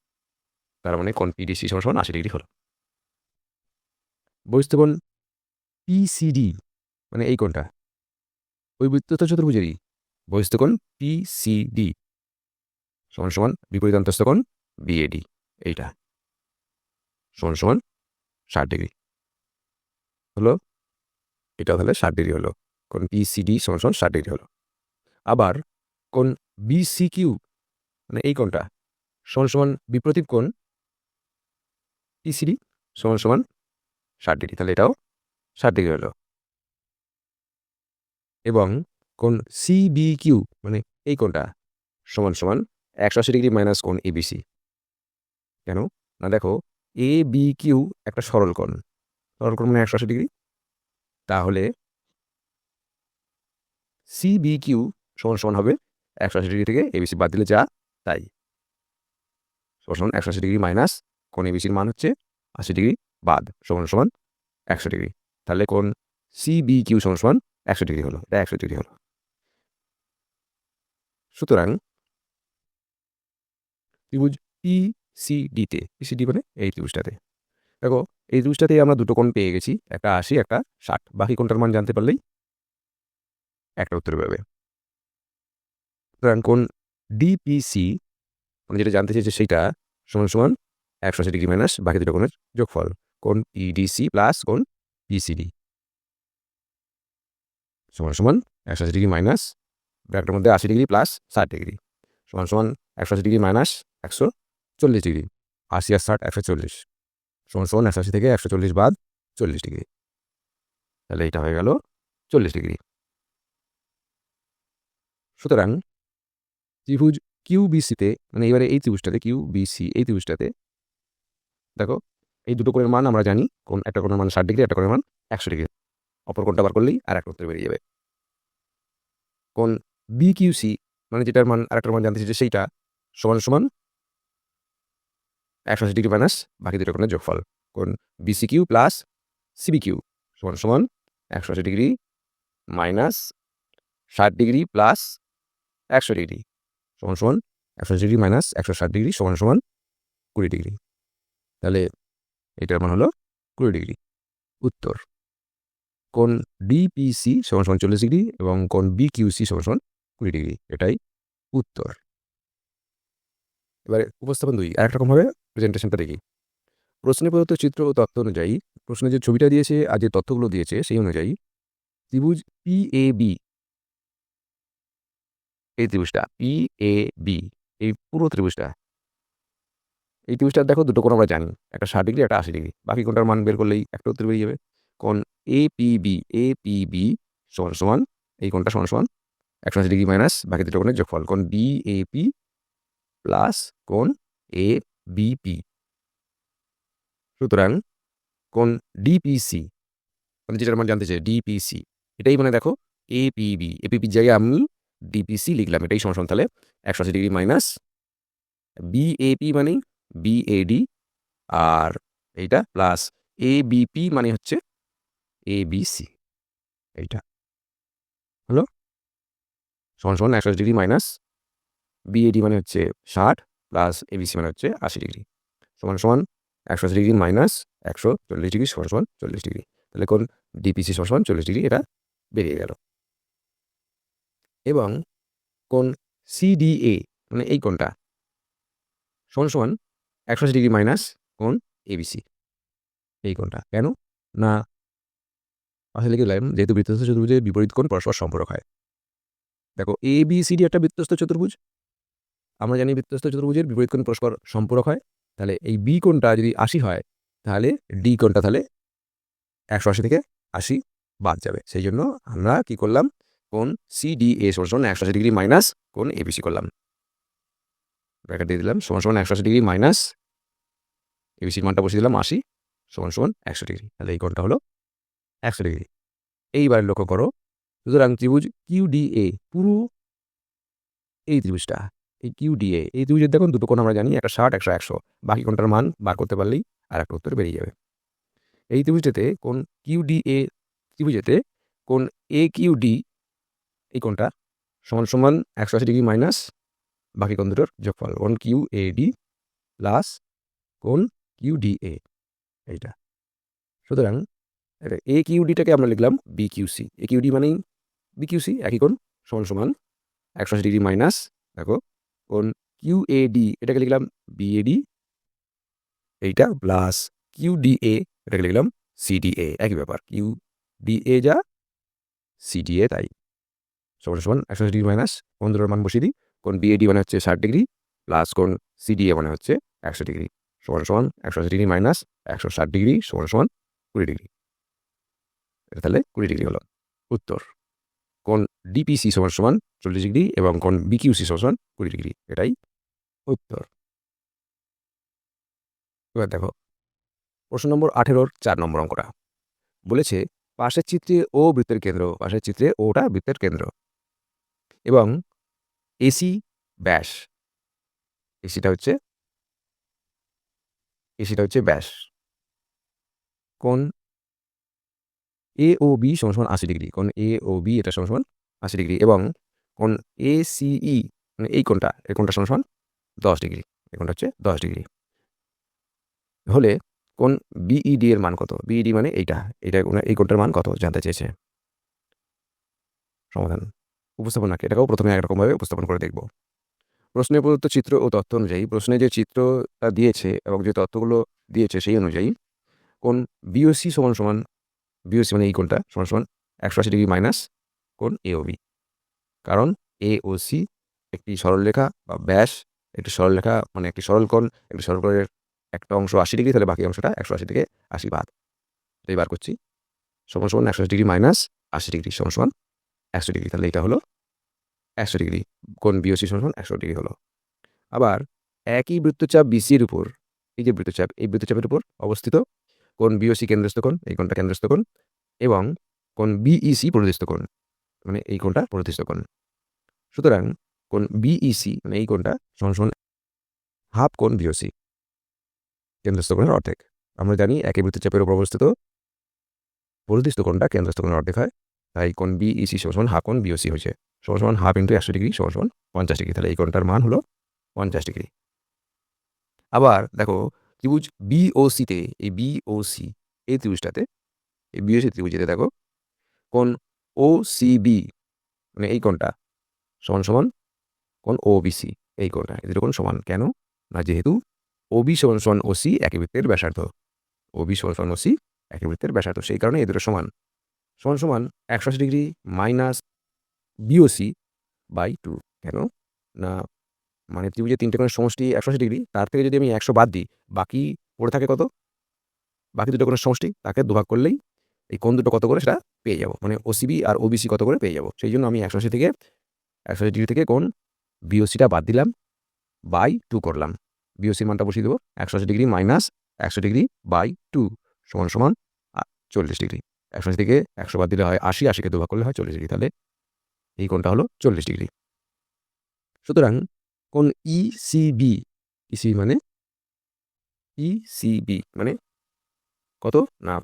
তার মানে কোণ পিডিসি সমান সমান 80 ডিগ্রি হলো বহিস্থ কোণ পিসিডি মানে এই কোণটা ওই বৃত্তস্থ চতুর্ভুজেরই বহিস্থ কোণ পিসিডি সমান সমান বিপরীত অন্তস্থ কোণ বিএডি এইটা সমান সমান 60 ডিগ্রি হলো এটা তাহলে 60 ডিগ্রি হলো কোণ পিসিডি সমান সমান 60 ডিগ্রি হলো আবার কোণ বিসিকিউ মানে এই কোণটা সমান সমান বিপরীত কোণ পিসিডি সমান সমান 60 ডিগ্রি তাহলে এটাও 60 ডিগ্রি হলো এবং কোণ সিবিকিউ মানে এই কোণটা সমান সমান 180 ডিগ্রি মাইনাস কোণ এবিসি কেন না দেখো এ বি কিউ একটা সরল কোণ মানে 180 ডিগ্রি তাহলে সিবিকিউ সমান সমান হবে 180 ডিগ্রি থেকে এবিসি বাদ দিলে যা তাই সমান সমান 180 ডিগ্রি মাইনাস কোণ এবিসির মান হচ্ছে 80 ডিগ্রি বাদ সমান সমান 100 ডিগ্রি তাহলে কোণ সিবিকিউ সমান সমান 100 ডিগ্রি হলো এটা 100 ডিগ্রি হলো সুতরাং ত্রিভুজ পিসিডিতে পিসিডি মানে এই ত্রিভুজটাতে দেখো এই ত্রিভুজটাতে আমরা দুটো কোণ পেয়ে গেছি একটা 80 একটা 60 বাকি কোণটার মান জানতে পারলেই একটা উত্তর পাবে সুতরাং কোণ ডিপিসি মানে যেটা জানতে চেয়েছে সেইটা সমান সমান 180 ডিগ্রি মাইনাস বাকি দুটো কোণের যোগফল কোণ পিডিসি প্লাস কোণ পিসিডি সমান সমান 180 ডিগ্রি মাইনাস ব্র্যাকেটের মধ্যে 80 ডিগ্রি প্লাস 60 ডিগ্রি সমান সমান 180 ডিগ্রি মাইনাস 140 ডিগ্রি 80 আর 60 140 সমান সমান 180 থেকে 140 বাদ 40 ডিগ্রি তাহলে এটা হয়ে গেল 40 ডিগ্রি সুতরাং ত্রিভুজ কিউবিসিতে মানে এবারে এই ত্রিভুজটাতে কিউবিসি এই ত্রিভুজটাতে দেখো এই দুটো কোণের মান আমরা জানি কোন একটা কোণের মান 60 ডিগ্রি একটা কোণের মান 100 ডিগ্রি অপর কোণটা বার করলেই আর একটা উত্তর বেরিয়ে যাবে কোণ বিকিউসি মানে যেটার মান আরেকটার মান জানতে চেয়েছে সেইটা সমান সমান 180 ডিগ্রি মাইনাস বাকি দুটো কোণের যোগফল কোণ বিসিকিউ প্লাস সিবিকিউ সমান সমান 180 degree minus 60 degree plus 100 degree সমান সমান 180 ডিগ্রি মাইনাস 160 ডিগ্রি সমান সমান 20 ডিগ্রি। তাহলে এটার মান হলো 20 ডিগ্রি। উত্তর কোণ ডিপিসি সমান সমান 40 ডিগ্রি এবং কোণ বিকিউসি সমান সমান 20 ডিগ্রি। এটাই উত্তর। এবারে উপস্থাপন 2 আরেক রকমভাবে প্রেজেন্টেশনটা দেখি। প্রশ্নে প্রদত্ত চিত্র ও তথ্য অনুযায়ী প্রশ্নে যে ছবিটা দিয়েছে আর যে তথ্যগুলো দিয়েছে সেই অনুযায়ী ত্রিভুজ পিএবি, এই ত্রিভুজটা পিএবি, এই পুরো ত্রিভুজটা, এই ত্রিভুজটা দেখো দুটো কোণ আমরা জানি, একটা 60 ডিগ্রি একটা 80 ডিগ্রি। বাকি কোণটার মান বের করলেই একটা উত্তর বেরিয়ে যাবে। কোণ এপিবি সমান সমান এই কোণটা সমান সমান 180 ডিগ্রি মাইনাস বাকি দুটো কোণের যোগফল, কোণ ডিএপি প্লাস কোণ এবিপি। সুতরাং কোণ ডিপিসি মানে যেটার মান জানতে চাই ডিপিসি, এটাই মানে দেখো এপিবির জায়গায় আমি ডিপিসি লিখলাম, এটাই সমান সমান তাহলে 180 ডিগ্রি মাইনাস বিএপি মানে বিএডি আর এইটা প্লাস এবিপি মানে হচ্ছে এবিসি, এইটা হলো সমান সমান 180 ডিগ্রি মাইনাস বিএডি মানে হচ্ছে 60 প্লাস এবিসি মানে হচ্ছে 80 ডিগ্রি সমান সমান 180 ডিগ্রি মাইনাস 140 ডিগ্রি সমান সমান 40 ডিগ্রি। তাহলে কোণ ডিপিসি সমান সমান 40 ডিগ্রি, এটা বেরিয়ে গেল। এবং কোণ সিডিএ মানে এই কোণটা সমান সমান 180 ডিগ্রি মাইনাস কোণ এবিসি, এই কোণটা কেন না আসলে লিখলাম যেহেতু বৃত্তস্থ চতুর্ভুজের বিপরীত কোণ পরস্পর সম্পূরক হয়। দেখো এবিসিডি একটা বৃত্তস্থ চতুর্ভুজ, আমরা জানি বৃত্তস্থ চতুর্ভুজের বিপরীত কোণ পরস্পর সম্পূরক হয়। তাহলে এই বি কোণটা যদি 80 হয় তাহলে ডি কোণটা তাহলে 180 থেকে 80 বাদ যাবে। সেই জন্য আমরা কি করলাম, কোণ সিডিএ সমান সমান 180 ডিগ্রি মাইনাস কোণ এবিসি করলাম, ব্র্যাকেট দিয়ে দিলাম সমান সমান 180 ডিগ্রি মাইনাস এবিসির মানটা বসিয়ে দিলাম 80 সমান সমান 100 ডিগ্রি। তাহলে এই কোণটা হলো 100 ডিগ্রি। এইবার লক্ষ্য করো, সুতরাং ত্রিভুজ কিউডিএ পুরো এই ত্রিভুজটা, এই কিউডিএ এই ত্রিভুজের দেখুন দুটো কোণ আমরা জানি, একটা 60 একটা 100, বাকি কোণটার মান বার করতে পারলেই আর একটা উত্তর বেরিয়ে যাবে। এই ত্রিভুজটাতে কোণ কিউডিএ ত্রিভুজেতে কোণ এ কিউডি এই কোণটা সমান সমান 180 ডিগ্রি মাইনাস বাকি কোণ দুটোর যোগফল, কোণ কিউএডি প্লাস কোণ কিউডিএ এইটা। সুতরাং এ কিউডিটাকে আমরা লিখলাম বিকিউসি, এ কিউডি মানেই বিকিউসি একই কোণ সমান সমান 180 ডিগ্রি মাইনাস দেখো কোণ কিউএডি এটাকে লিখলাম বিএডি এইটা প্লাস কিউডিএ এটাকে লিখলাম সিডিএ, একই ব্যাপার, কিউডিএ যা সিডিএ তাই সমান সমান 180 ডিগ্রি মাইনাস কোণ দুটোর মান বসিয়ে দিই, কোণ বিএডি মানে হচ্ছে 60 ডিগ্রি প্লাস কোণ সিডিএ মানে হচ্ছে 100 ডিগ্রি সমান সমান 180 ডিগ্রি মাইনাস 160 ডিগ্রি সমান সমান 20 ডিগ্রি। এটা তাহলে 20 ডিগ্রি হলো উত্তর। কোণ ডিপিসি সমান সমান 40 ডিগ্রি এবং কোণ বিকিউসি সমান সমান 20 ডিগ্রি, এটাই উত্তর। এবার দেখো প্রশ্ন নম্বর 18-র 4 নম্বর অঙ্কটা বলেছে পাশের চিত্রে ও বৃত্তের কেন্দ্র, পাশের চিত্রে ওটা বৃত্তের কেন্দ্র এবং এসি ব্যাস, এসিটা হচ্ছে ব্যাস, কোণ এ ও বি সমান সমান 80 ডিগ্রি, কোণ এ ও বি এটা সমান সমান 80 ডিগ্রি এবং কোণ এ সিই মানে এই কোণটা সমান সমান 10 ডিগ্রি, এই কোণটা হচ্ছে 10 ডিগ্রি হলে কোণ বিইডি এর মান কত? বিইডি মানে এইটা এই কোণটার মান কত জানতে চেয়েছে। সমাধান উপস্থাপন নাকি এটাকেও প্রথমে একরকমভাবে উপস্থাপন করে দেখব। প্রশ্নে প্রদত্ত চিত্র ও তথ্য অনুযায়ী প্রশ্নে যে চিত্রটা দিয়েছে এবং যে তথ্যগুলো দিয়েছে সেই অনুযায়ী কোণ বিওসি সমান সমান, বিওসি মানে এই কোণটা সমান সমান 180 ডিগ্রি মাইনাস কোণ এওবি, কারণ এ ও সি একটি সরলরেখা বা ব্যাস, একটি সরলরেখা মানে একটি সরল কোণ, একটি সরল কোণের একটা অংশ 80 ডিগ্রি তাহলে বাকি অংশটা 180 থেকে 80 বাদ, এটাই বার করছি সমান সমান 180 ডিগ্রি মাইনাস 80 ডিগ্রি সমান সমান 100 ডিগ্রি, তাহলে এটা হলো 100 ডিগ্রি, কোণ বিওসি সমান সমান 100 ডিগ্রি হলো। আবার একই বৃত্তচাপ বিসির উপর, এই যে বৃত্তচাপ এই বৃত্তচাপের উপর অবস্থিত কোণ বিওসি কেন্দ্রস্থ কোণ, এই কোণটা কেন্দ্রস্থ কোণ এবং কোণ বিইসি পরিধিস্থ কোণ মানে এই কোণটা পরিধিস্থ কোণ। সুতরাং কোণ বিইসি মানে এই কোণটা সমান সমান হাফ কোণ বিওসি কেন্দ্রস্থ কোণের অর্ধেক। আমরা জানি একই বৃত্তচাপের উপর অবস্থিত পরিধিস্থ কোণটা কেন্দ্রস্থ কোণের অর্ধেক হয়, তাই কোণ বিইসি সমান হাফ কোণ বিওসি হয়েছে সমান হাফ ইন্টু 100 ডিগ্রি সমান 50 ডিগ্রি। তাহলে এই কোণটার মান হলো 50 ডিগ্রি। আবার দেখো ত্রিভুজ বিওসিতে, এই বিওসি এই ত্রিভুজটাতে, এই বিওসি ত্রিভুজেতে দেখো কোণ ওসিবি মানে এই কোণটা সমান সমান কোণ ওবিসি, এই কোণটা, এই দুটো কোণ সমান। কেন না, যেহেতু ওবি সমান সমান ওসি একই বৃত্তের ব্যাসার্ধ, ওবি সমান সমান ওসি একই বৃত্তের ব্যাসার্ধ, সেই কারণে এই দুটো সমান। সমান সমান 180 ডিগ্রি মাইনাস বিওসি বাই 2। কেন না, মানে ত্রিভুজের তিনটে কোণের সমষ্টি 180 ডিগ্রি, তার থেকে যদি আমি 100 বাদ দিই, বাকি পড়ে থাকে কত, বাকি দুটো কোণের সমষ্টি, তাকে দুভাগ করলেই এই কোণ দুটো কত করে সেটা পেয়ে যাব, মানে ওসিবি আর ওবিসি কত করে পেয়ে যাব। সেই জন্য আমি 180 ডিগ্রি থেকে কোণ বিওসিটা বাদ দিলাম, বাই 2 করলাম। বিওসির মানটা বসিয়ে দেবো, 180 ডিগ্রি মাইনাস 100 ডিগ্রি বাই 2 সমান সমান 40 ডিগ্রি। 180 থেকে 100 বাদ দিলে হয় 80, 80কে দুভাগ করলে হয় 40 ডিগ্রি। তাহলে এই কোণটা হলো 40 ডিগ্রি। সুতরাং কোণ ইসিবি, ইসিবি মানে ইসিবি মানে কত না,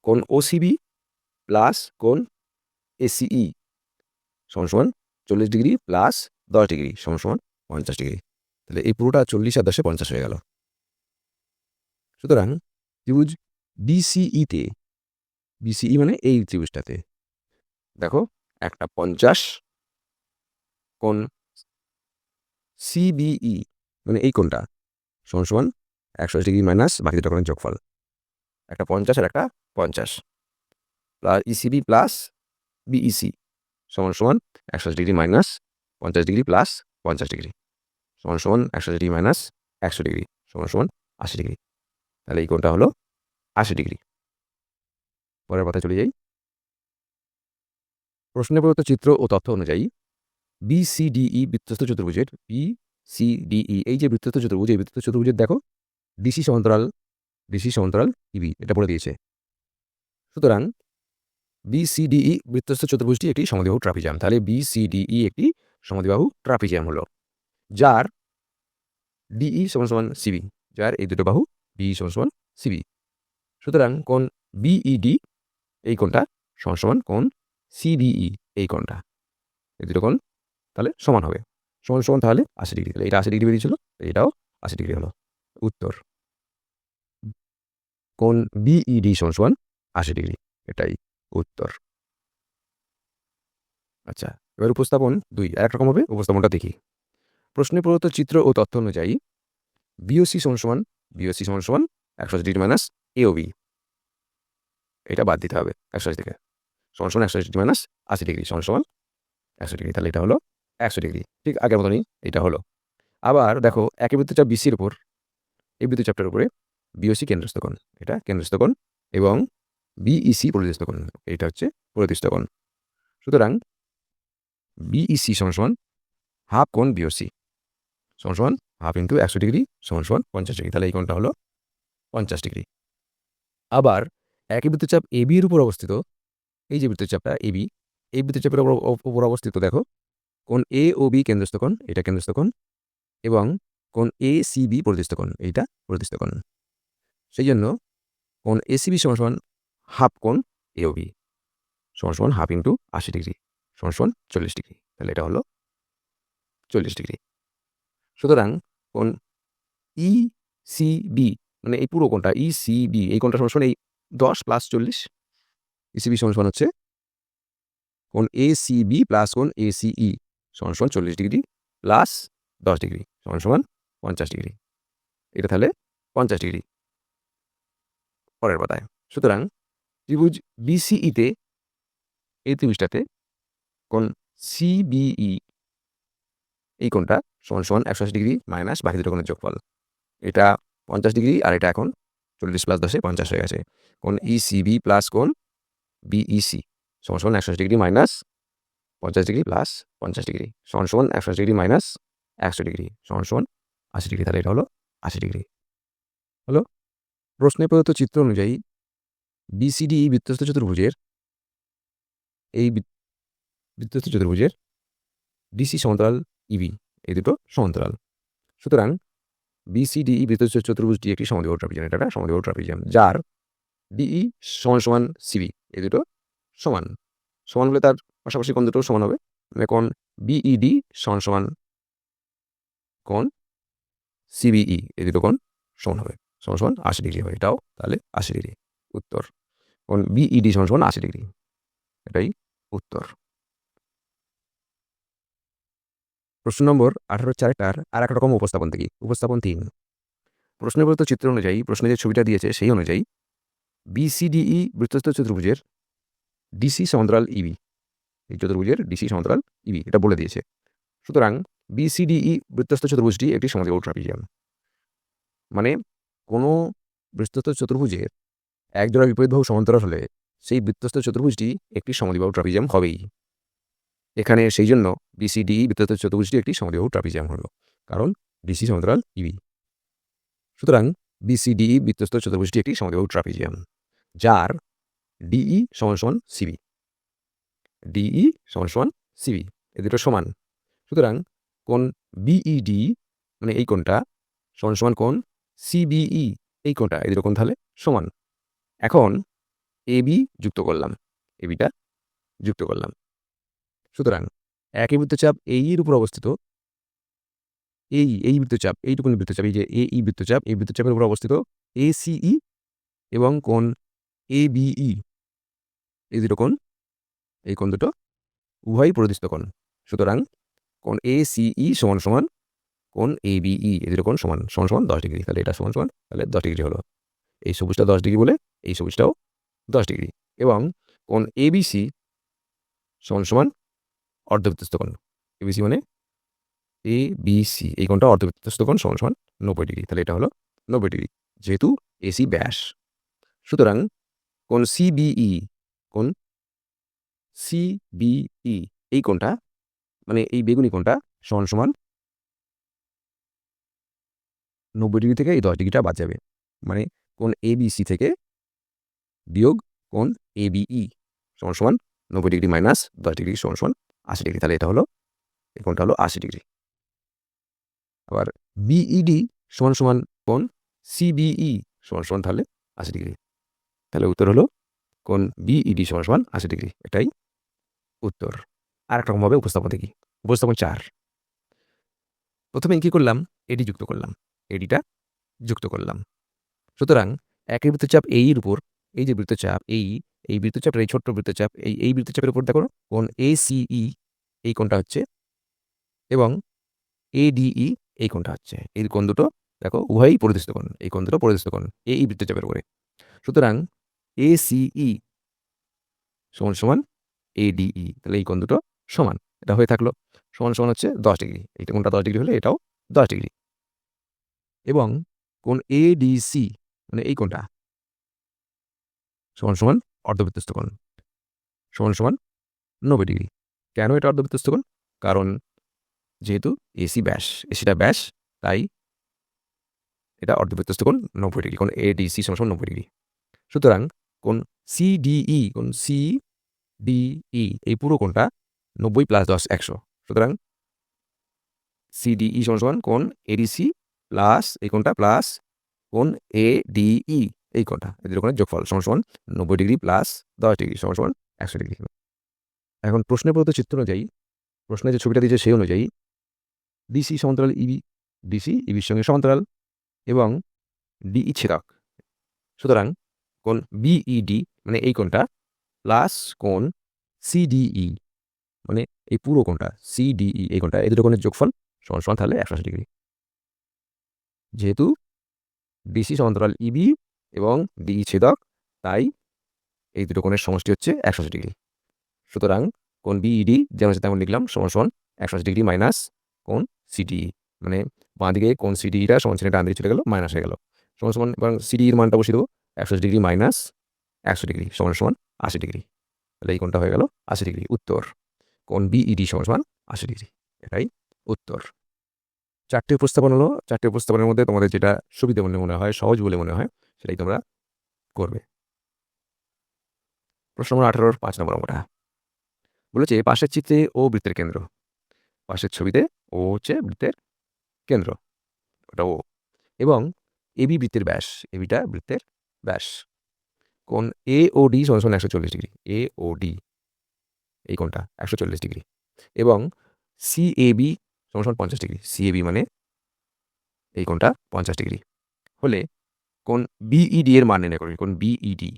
কোণ ওসিবি প্লাস কোণ এসিই সমান সমান 40 ডিগ্রি প্লাস 10 ডিগ্রি সমান সমান 50 ডিগ্রি। তাহলে এই পুরোটা 40 আর 10-এ 50 হয়ে গেল। সুতরাং ত্রিভুজ বিসিইতে, বিসিই মানে এই ত্রিভুজটাতে দেখো একটা 50 কোণ সিবিই মানে এই কোণটা সমান সমান 180 ডিগ্রি মাইনাস বাকি দুটো কোণের যোগফল, একটা 50 আর একটা 50 প্লাস ইসিবি প্লাস বিইসি সমান সমান 180 degree minus 50 degree plus 50 degree সমান সমান 180 ডিগ্রি মাইনাস 100 ডিগ্রি সমান সমান 80 ডিগ্রি। তাহলে এই কোণটা হলো 80 ডিগ্রি। পরের পাতায় চলে যাই। প্রশ্নে প্রদত্ত চিত্র ও তথ্য অনুযায়ী বিসিডিই বৃত্তস্থ চতুর্ভুজের, বিসিডিই এই যে বৃত্তস্থ চতুর্ভুজ, এই বৃত্তস্থ চতুর্ভুজের দেখো ডিসি সমান্তরাল ইবি এটা বলে দিয়েছে। সুতরাং বিসিডিই বৃত্তস্থ চতুর্ভুজটি একটি সমদ্বিবাহু ট্রাপিজিয়াম। তাহলে বিসিডিই একটি সমদ্বিবাহু ট্রাপিজিয়াম হলো, যার ডিই সমান সমান সিবি, যার এই দুটো বাহু ডিই সমান সমান সিবি। সুতরাং কোণ বিইডি এই কোণটা সমান সমান কোণ সিডিই এই কোণটা, এই দুটো কোণ তাহলে সমান হবে, সমান সমান তাহলে 80 ডিগ্রি। তাহলে এটা 80 ডিগ্রি বেরিয়েছিল, এটাও 80 ডিগ্রি হলো উত্তর। কোণ বিইডি সমান সমান 80 ডিগ্রি, এটাই উত্তর। আচ্ছা, এবার উপস্থাপন 2 আর একরকম হবে, উপস্থাপনটা দেখি। প্রশ্নে প্রদত্ত চিত্র ও তথ্য অনুযায়ী বিওসি সমান সমান 180 ডিগ্রি মাইনাস এওবি, এটা বাদ দিতে হবে 180 থেকে, সমান সমান 180 ডিগ্রি মাইনাস 80 ডিগ্রি সমান সমান 100 ডিগ্রি। তাহলে এটা হলো 100 ডিগ্রি, ঠিক আগের মতনই এটা হলো। আবার দেখো একই বৃত্তচাপ বিসির উপর, এই বৃত্তচাপটার উপরে বিওসি কেন্দ্রস্থ কোণ, এটা কেন্দ্রস্থ কোণ, এবং বিইসি পরিদৃষ্ট কোণ, এটা হচ্ছে পরিদৃষ্ট কোণ। সুতরাং বিইসি সমান সমান হাফ কোণ বিওসি সমান সমান হাফ ইন্টু 100 ডিগ্রি সমান সমান 50 ডিগ্রি। তাহলে এই কোণটা হলো 50 ডিগ্রি। আবার একই বৃত্তচাপ এবি এর উপর অবস্থিত, এই যে বৃত্তচাপটা এবি, এই বৃত্তচাপের উপর অবস্থিত দেখো কোণ এ ও বি কেন্দ্রস্থ কোণ, এটা কেন্দ্রস্থ কোণ, এবং কোণ এ সি বি পরিদৃষ্ট কোণ, এইটা পরিদৃষ্ট কোণ। সেই জন্য কোণ এসিবি সমান সমান হাফ কোণ এ ও বি সমান সমান হাফ ইন্টু 80 ডিগ্রি সমান সমান 40 ডিগ্রি। তাহলে এটা হলো 40 ডিগ্রি। সুতরাং কোণ ইসিবি মানে এই পুরো কোণটা ইসিবি, এই কোণটা সমান সমান এই 10 প্লাস 40, ইসিবি সমান সমান হচ্ছে কোণ এসিবি প্লাস কোণ এসিই সমান সমান 40 ডিগ্রি প্লাস 10 ডিগ্রি সমান সমান 50 ডিগ্রি, এটা তাহলে 50 ডিগ্রি। পরের পাতায়, সুতরাং ত্রিভুজ বিসিইতে, এই ত্রিভুজটাতে কোণ সিবিই এই কোণটা সমান সমান 180 ডিগ্রি মাইনাস বাকি দুটো কোণের যোগফল, এটা 50 ডিগ্রি আর এটা এখন 40 প্লাস 10-এ 50 হয়ে গেছে। কোণ ইসিবি প্লাস কোণ বিইসি সমান সমান 180 degree minus 50 degree plus 50 degree সমান সমান 180 ডিগ্রি মাইনাস 100 ডিগ্রি সমান সমান 80 ডিগ্রি। তাহলে এটা হলো 80 ডিগ্রি হলো। প্রশ্নে প্রদত্ত চিত্র অনুযায়ী বিসিডি বৃত্তস্থ চতুর্ভুজের, এই বৃত্তস্থ চতুর্ভুজের ডিসি সমান্তরাল ইবি এই দুটো সমান্তরাল। সুতরাং বিসিডি বৃত্তস্থ চতুর্ভুজটি একটি সমদ্বিবাহু ট্রাপিজিয়াম, এটা একটা সমদ্বিবাহু ট্রাপিজিয়াম, যার ডিই সমান সমান সিবি এই দুটো সমান। সমান হলে তার পাশাপাশি কোণ দুটোও সমান হবে, মানে কোণ বিইডি সমান সমান কোণ সিবিই, এই দুটো কোণ সমান হবে, সমান সমান 80 ডিগ্রি হবে, এটাও তাহলে 80 ডিগ্রি। উত্তর কোণ বিইডি সমান সমান 80 ডিগ্রি, এটাই উত্তর। প্রশ্ন নম্বর 18/4টার আর এক রকম উপস্থাপন দেখি। উপস্থাপন 3। প্রশ্নে প্রদত্ত চিত্র অনুযায়ী, প্রশ্নে যে ছবিটা দিয়েছে সেই অনুযায়ী বিসিডিই বৃত্তস্থ চতুর্ভুজের ডিসি সমান্তরাল ইবি, এই চতুর্ভুজের ডিসি সমান্তরাল ইবি এটা বলে দিয়েছে। সুতরাং বিসিডিই বৃত্তস্থ চতুর্ভুজটি একটি সমদ্বিবাহু ট্রাপিজিয়াম, মানে কোনো বৃত্তস্থ চতুর্ভুজের এক জোড়া বিপরীত বাহু সমান্তরাল হলে সেই বৃত্তস্থ চতুর্ভুজটি একটি সমদ্বিবাহু ট্রাপিজিয়াম হবেই। এখানে সেই জন্য বিসিডিই বৃত্তস্থ চতুর্ভুজটি একটি সমদ্বিবাহু ট্রাপিজিয়াম হলো, কারণ ডিসি সমান্তরাল ইবি। সুতরাং বিসিডিই বৃত্তস্থ চতুর্ভুজটি একটি সমদ্বিবাহু ট্রাপিজিয়াম, যার ডিই সমান সমান সিবি, ডিই সমান সমান সিবি, এ দুটো সমান। সুতরাং কোণ বিইডি মানে এই কোণটা সমান সমান কোণ সিবিই, এই কোণটা, এই দুটো কোণ তাহলে সমান। এখন এবি যুক্ত করলাম, এবিটা যুক্ত করলাম। সুতরাং একই বৃত্তচাপ এইর উপর অবস্থিত এই বৃত্তচাপ, এইটুকুনি বৃত্তচাপ, এই যে এই বৃত্তচাপ, এই বৃত্তচাপের উপর অবস্থিত এসিই এবং কোণ এবিই, এই দুটো কোণ, এই কোণ দুটো উভয়ই পরিদৃষ্ট কোণ। সুতরাং কোণ এসিই সমান সমান কোণ এবিই, এই দুটো কোণ সমান সমান সমান 10 ডিগ্রি, তাহলে এটা সমান সমান তাহলে 10 ডিগ্রি হলো। এই সবুজটা 10 ডিগ্রি বলে এই সবুজটাও 10 ডিগ্রি, এবং কোণ এবিসি সমান সমান অর্ধবৃত্তস্থ কোণ, এবিসি মানে এবিসি, এই কোণটা অর্ধবৃত্তস্থ কোণ সমান সমান 90 ডিগ্রি, তাহলে এটা হলো 90 ডিগ্রি, যেহেতু এসি ব্যাস। সুতরাং কোণ সিবিই, কোণ সিবিই এই কোণটা মানে এই বেগুনি কোণটা সমান সমান 90 ডিগ্রি থেকে এই 10 ডিগ্রিটা বাদ যাবে, মানে কোণ এবিসি থেকে বিয়োগ কোণ এবিই সমান সমান 90 ডিগ্রি মাইনাস 10 ডিগ্রি সমান সমান 80 ডিগ্রি, তাহলে এটা হলো, এই কোণটা হলো 80 ডিগ্রি। আবার বিইডি সমান সমান কোণ সিবিই সমান সমান তাহলে 80 ডিগ্রি, তাহলে উত্তর হলো কোণ বিইডি সমান সমান 80 ডিগ্রি, এটাই উত্তর। আর একটা রকমভাবে উপস্থাপন দেখি। উপস্থাপন 4। প্রথমে কি করলাম, এডি যুক্ত করলাম, এডিটা যুক্ত করলাম। সুতরাং একই বৃত্তচাপ এইর উপর এই যে বৃত্তচাপ এই বৃত্তচাপের এই ছোট্ট বৃত্তচাপ এই বৃত্তচাপের উপর দেখো কোণ এসিই এই কোণটা হচ্ছে, এবং এডিই এই কোণটা হচ্ছে, এই কোণ দুটো দেখো উভয়ই পরিদৃষ্ট কোণ, এই কোণ দুটো পরিদৃষ্ট কোণ এই বৃত্তচাপের উপরে। সুতরাং এসিই সমান সমান এডিই, তাহলে এই কোণ দুটো সমান, এটা হয়ে থাকলো। সমান সমান হচ্ছে 10 ডিগ্রি, এইটা কোণটা 10 ডিগ্রি হলে এটাও 10 ডিগ্রি, এবং কোণ এডিসি মানে এই কোণটা সমান সমান অর্ধবৃত্তস্থ কোণ সমান সমান 90 ডিগ্রি। কেন এটা অর্ধবৃত্তস্থ কোণ? কারণ যেহেতু এসি ব্যাস, এসিটা ব্যাস, তাই এটা অর্ধবৃত্তস্থ কোণ 90 ডিগ্রি, কোণ এডিসি সমান সমান 90 ডিগ্রি। সুতরাং কোণ সিডিই, কোণ সিডিই এই পুরো কোণটা 90 + 10 100, সুতরাং সিডিই সমান সমান কোণ এডিসি প্লাস এই কোণটা প্লাস কোণ এডিই এই কোণটা, এদের কোণের যোগফল সমান সমান 90 ডিগ্রি প্লাস 10 ডিগ্রি সমান সমান 100 ডিগ্রি। এখন প্রশ্নে প্রদত্ত চিত্র অনুযায়ী, প্রশ্নে যে ছবিটা দিয়েছে সেই অনুযায়ী ডিসি সমান্তরাল ইবি, ডিসি ইবির সঙ্গে সমান্তরাল এবং ডিই ছেদক। সুতরাং কোণ বিইডি মানে এই কোণটা প্লাস কোণ সিডিই মানে এই পুরো কোণটা সিডিই এই কোণটা, এই দুটো কোণের যোগফল সমান সমান তাহলে 180 ডিগ্রি। যেহেতু ডিসি সমান্তরাল ইবি এবং ডিই ছেদক, তাই এই দুটো কোণের সমষ্টি হচ্ছে 180 ডিগ্রি। সুতরাং কোণ বিইডি যেমন আছে তেমন লিখলাম সমান সমান 180 ডিগ্রি মাইনাস কোণ সিডিই, মানে বাঁ দিকে কোণ সিডিইটা সমান চিহ্নে ডান দিকে চলে গেল, মাইনাস হয়ে গেল, সমান সমান এবং সিডিইর মানটা বসিয়ে দেবো 180 ডিগ্রি মাইনাস 100 ডিগ্রি সমান সমান 80 ডিগ্রি, তাহলে এই কোণটা হয়ে গেল 80 ডিগ্রি। উত্তর কোণ বিইডি সমান সমান 80 ডিগ্রি, এটাই উত্তর। 4টে উপস্থাপন হলো, 4টে উপস্থাপনের মধ্যে তোমাদের যেটা সুবিধা বলে মনে হয়, সহজ বলে মনে হয়, সেটাই তোমরা করবে। প্রশ্ন নম্বর 18 5 নম্বর অঙ্কটা বলেছে পাশের চিত্রে ও বৃত্তের কেন্দ্র, পাশের ছবিতে ও হচ্ছে বৃত্তের কেন্দ্র, ওটা ও, এবং এবি বৃত্তের ব্যাস, এবিটা বৃত্তের ব্যাস। কোণ এ ও ডি সমান সমান 140 ডিগ্রি, এ ও ডি এই কোণটা 140 ডিগ্রি, এবং সিএবি সমান সমান 50 ডিগ্রি। সিএবি মানে এই কোণটা 50 ডিগ্রি হলে কোণ বিইডি এর মান নির্ণয় করবে। কোণ বিইডি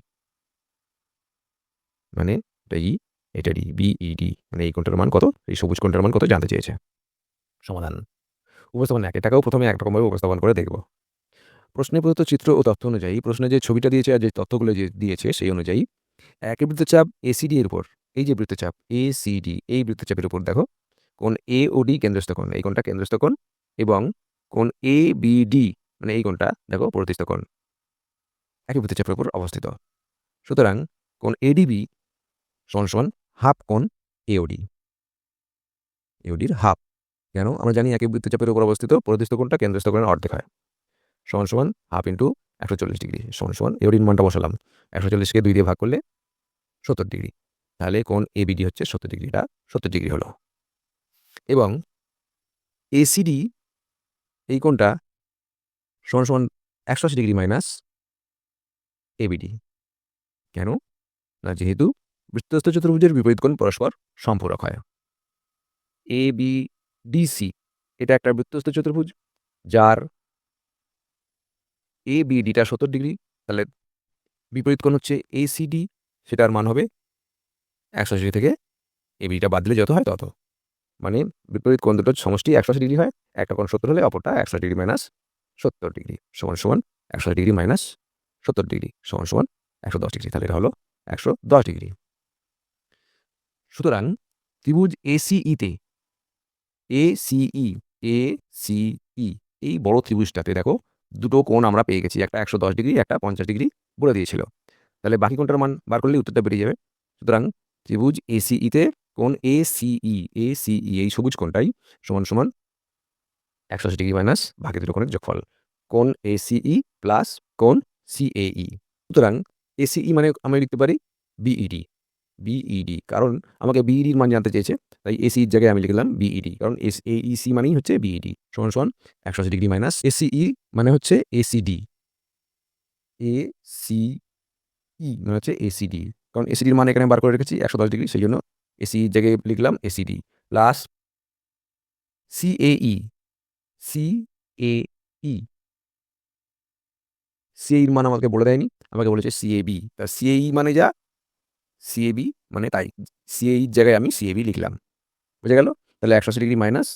মানে এটা ই, এটা ডি, বিইডি মানে এই কোণটার মান কত, এই সবুজ কোণটার মান কত জানতে চেয়েছে। সমাধান উপস্থাপন 1, এটাকেও প্রথমে একরকমভাবে উপস্থাপন করে দেখব। প্রশ্নে প্রদত্ত চিত্র ও তথ্য অনুযায়ী, প্রশ্নে যে ছবিটা দিয়েছে আর যে তথ্যগুলো যে দিয়েছে সেই অনুযায়ী একই বৃত্তচাপ এসিডি এর উপর, এই যে বৃত্তচাপ এসিডি, এই বৃত্তচাপের উপর দেখো কোণ এ ও ডি কেন্দ্রস্থ কোণ, এই কোণটা কেন্দ্রস্থ কোণ, এবং কোণ এ বি ডি মানে এই কোণটা দেখো প্রতিস্থ কোণ, একই বৃত্তচাপের উপর অবস্থিত। সুতরাং কোণ এডিবি সমান সমান হাফ কোণ এওডি, এওডির হাফ। কেন? আমরা জানি একই বৃত্তচাপের উপর অবস্থিত প্রতিস্থ কোণটা কেন্দ্রস্থ কোণের অর্ধেক হয়। সমান সমান হাফ ইন্টু 140 ডিগ্রি সমান সমান এওডির মানটা বসালাম, 140কে 2 দিয়ে ভাগ করলে 70 ডিগ্রি। তাহলে কোণ এবিডি হচ্ছে 70 ডিগ্রি, এটা 70 ডিগ্রি হলো। এবং এসিডি এই কোণটা সমান সমান 180 ডিগ্রি মাইনাস এবিডি। কেন? না যেহেতু বৃত্তস্থ চতুর্ভুজের বিপরীত কোণ পরস্পর সম্পূরক হয়। এ বি ডিসি এটা একটা বৃত্তস্থ চতুর্ভুজ যার এ বি ডিটা 70 ডিগ্রি, তাহলে বিপরীত কোণ হচ্ছে এসিডি, সেটার মান হবে 180 ডিগ্রি থেকে এবিডিটা বাদ দিলে যত হয় তত, মানে বিপরীত কোণ দুটোর সমষ্টি 180 ডিগ্রি হয়। একটা কোণ 70 হলে অপরটা 180 ডিগ্রি মাইনাস 70 ডিগ্রি সমান সমান 180 ডিগ্রি মাইনাস 70 ডিগ্রি সমান সমান 110 ডিগ্রি। তাহলে এটা হলো 110 ডিগ্রি। সুতরাং ত্রিভুজ এসিইতে এসিই এসিই এই বড় ত্রিভুজটাতে দেখো দুটো কোণ আমরা পেয়ে গেছি, একটা 110 ডিগ্রি, একটা 50 ডিগ্রি বলে দিয়েছিল। তাহলে বাকি কোণটার মান বার করলে উত্তরটা বেরিয়ে যাবে। সুতরাং ত্রিভুজ এসিইতে কোণ এসিই এই সবুজ কোণটাই সমান সমান 180 ডিগ্রি মাইনাস বাকি দুটো কোণের যোগফল, কোণ এসিই প্লাস কোণ সিএই। সুতরাং এসিই মানে আমি লিখতে পারি বিইডি, বিইডি কারণ আমাকে বিইডির মান জানতে চেয়েছে, তাই এসির জায়গায় আমি লিখলাম বিইডি, কারণ এইসি মানেই হচ্ছে বিইডি সমান সমান 180 ডিগ্রি মাইনাস এসিই মানে হচ্ছে এসিডি, এসিই মানে হচ্ছে এসিডি, কারণ এসিডির মান এখানে বার করে রেখেছি 110 ডিগ্রি, সেই জন্য এসির জায়গায় লিখলাম এসিডি প্লাস সিএই, সিএই, সিএইর মান আমাকে বলে দেয়নি, আমাকে বলেছে সিএবি, তা সিএই মানে যা, সিএবি মানে তাই, সিএইর জায়গায় আমি সিএবি লিখলাম। বুঝে গেল? তাহলে 180 degree minus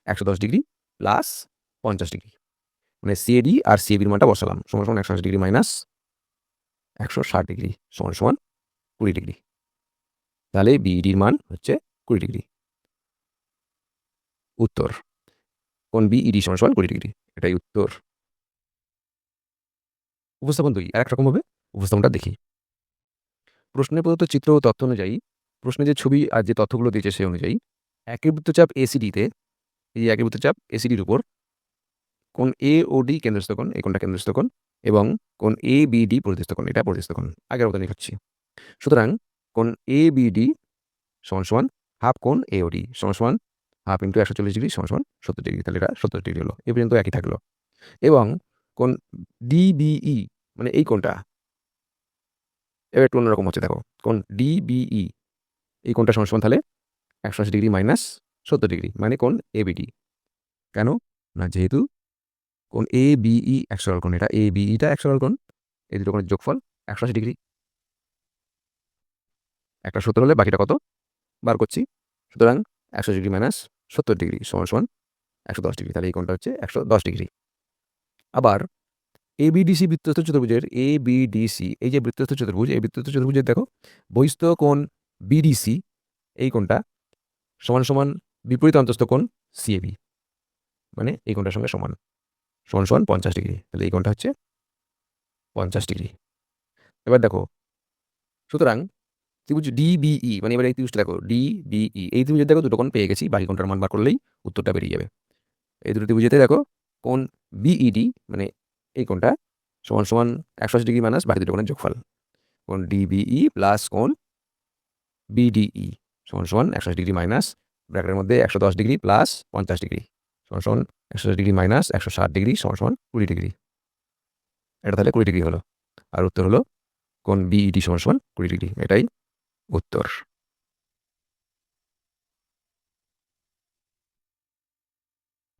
110 degree plus 50 degree, মানে সিএডি আর সিএবির মানটা বসালাম সমান সমান 180 ডিগ্রি মাইনাস 160 ডিগ্রি সমান সমান 20 ডিগ্রি। তাহলে বিইডির মান হচ্ছে 20 ডিগ্রি। উত্তর কোণ বিইডি সমান সমান 20 ডিগ্রি, এটাই উত্তর। উপস্থাপন 2 আর এক রকমভাবে উপস্থাপনটা দেখি। প্রশ্নে প্রদত্ত চিত্র ও তথ্য অনুযায়ী, প্রশ্নে যে ছবি আর যে তথ্যগুলো দিয়েছে সেই অনুযায়ী একই বৃত্তচাপ এসিডিতে, এই একই বৃত্তচাপ এসিডির উপর কোণ এ ও ডি কেন্দ্রস্থ কোণ, এই কোণটা কেন্দ্রস্থ কোণ, এবং কোণ এ বি ডি প্রতিস্থ কোণ, এটা প্রতিস্থ কোণ, আগের মতো লিখাচ্ছি। সুতরাং কোণ এ বি ডি সমান সমান হাফ কোণ এ ও ডি সমান সমান হাফ ইন্টু 140 ডিগ্রি সমান সমান 70 ডিগ্রি, তাহলে এটা 70 ডিগ্রি হলো, এ পর্যন্ত একই থাকলো। এবং কোণ ডিবিই মানে এই কোণটা এবার একটু অন্যরকম হচ্ছে, দেখো কোণ ডিবিই এই কোণটা সমান সমান তাহলে 180 ডিগ্রি মাইনাস 70 ডিগ্রি মানে কোণ এবিডি। কেন? না যেহেতু কোণ এ বিই এক সরল কোণ, এটা এ বিইটা এক সরল কোণ, এই দুটো কোণের যোগফল 180 ডিগ্রি, একটা 70 হলে বাকিটা কত বার করছি। সুতরাং 180 ডিগ্রি মাইনাস 70 ডিগ্রি সমান সমান 110 ডিগ্রি, তাহলে এই কোণটা হচ্ছে 110 ডিগ্রি। আবার এবিডিসি বৃত্তস্থ চতুর্ভুজের এবিডিসি এই যে বৃত্তস্থ চতুর্ভুজ, এই বৃত্তস্থ চতুর্ভুজের দেখো বহিস্থ কোণ বিডিসি এই কোণটা সমান সমান বিপরীত অন্তস্থ কোণ সিএবি, মানে এই কোণটার সঙ্গে সমান সমান সমান 50 ডিগ্রি, তাহলে এই কোণটা হচ্ছে 50 ডিগ্রি। এবার দেখো সুতরাং ত্রিভুজ ডিবিই মানে এবার এই ত্রিভুজটা দেখো ডিবিই, এই ত্রিভুজের দেখো দুটো কোণ পেয়ে গেছি, বাকি কোণটার মান বার করলেই উত্তরটা বেরিয়ে যাবে। এই দুটো ত্রিভুজেতে দেখো কোণ বিইডি মানে এই কোণটা সমান সমান 180 ডিগ্রি মাইনাস বাকি দুটো কোণের যোগফল, কোণ ডিবিই প্লাস কোণ বিডিই সমান সমান 180 ডিগ্রি মাইনাস ব্র্যাকেটের মধ্যে 110 ডিগ্রি প্লাস 50 ডিগ্রি সমান সমান 180 ডিগ্রি মাইনাস 160 ডিগ্রি সমান সমান 20 ডিগ্রি। এটা তাহলে 20 ডিগ্রি হলো, আর উত্তর হলো কোণ বিইডি সমান সমান 20 ডিগ্রি, এটাই উত্তর।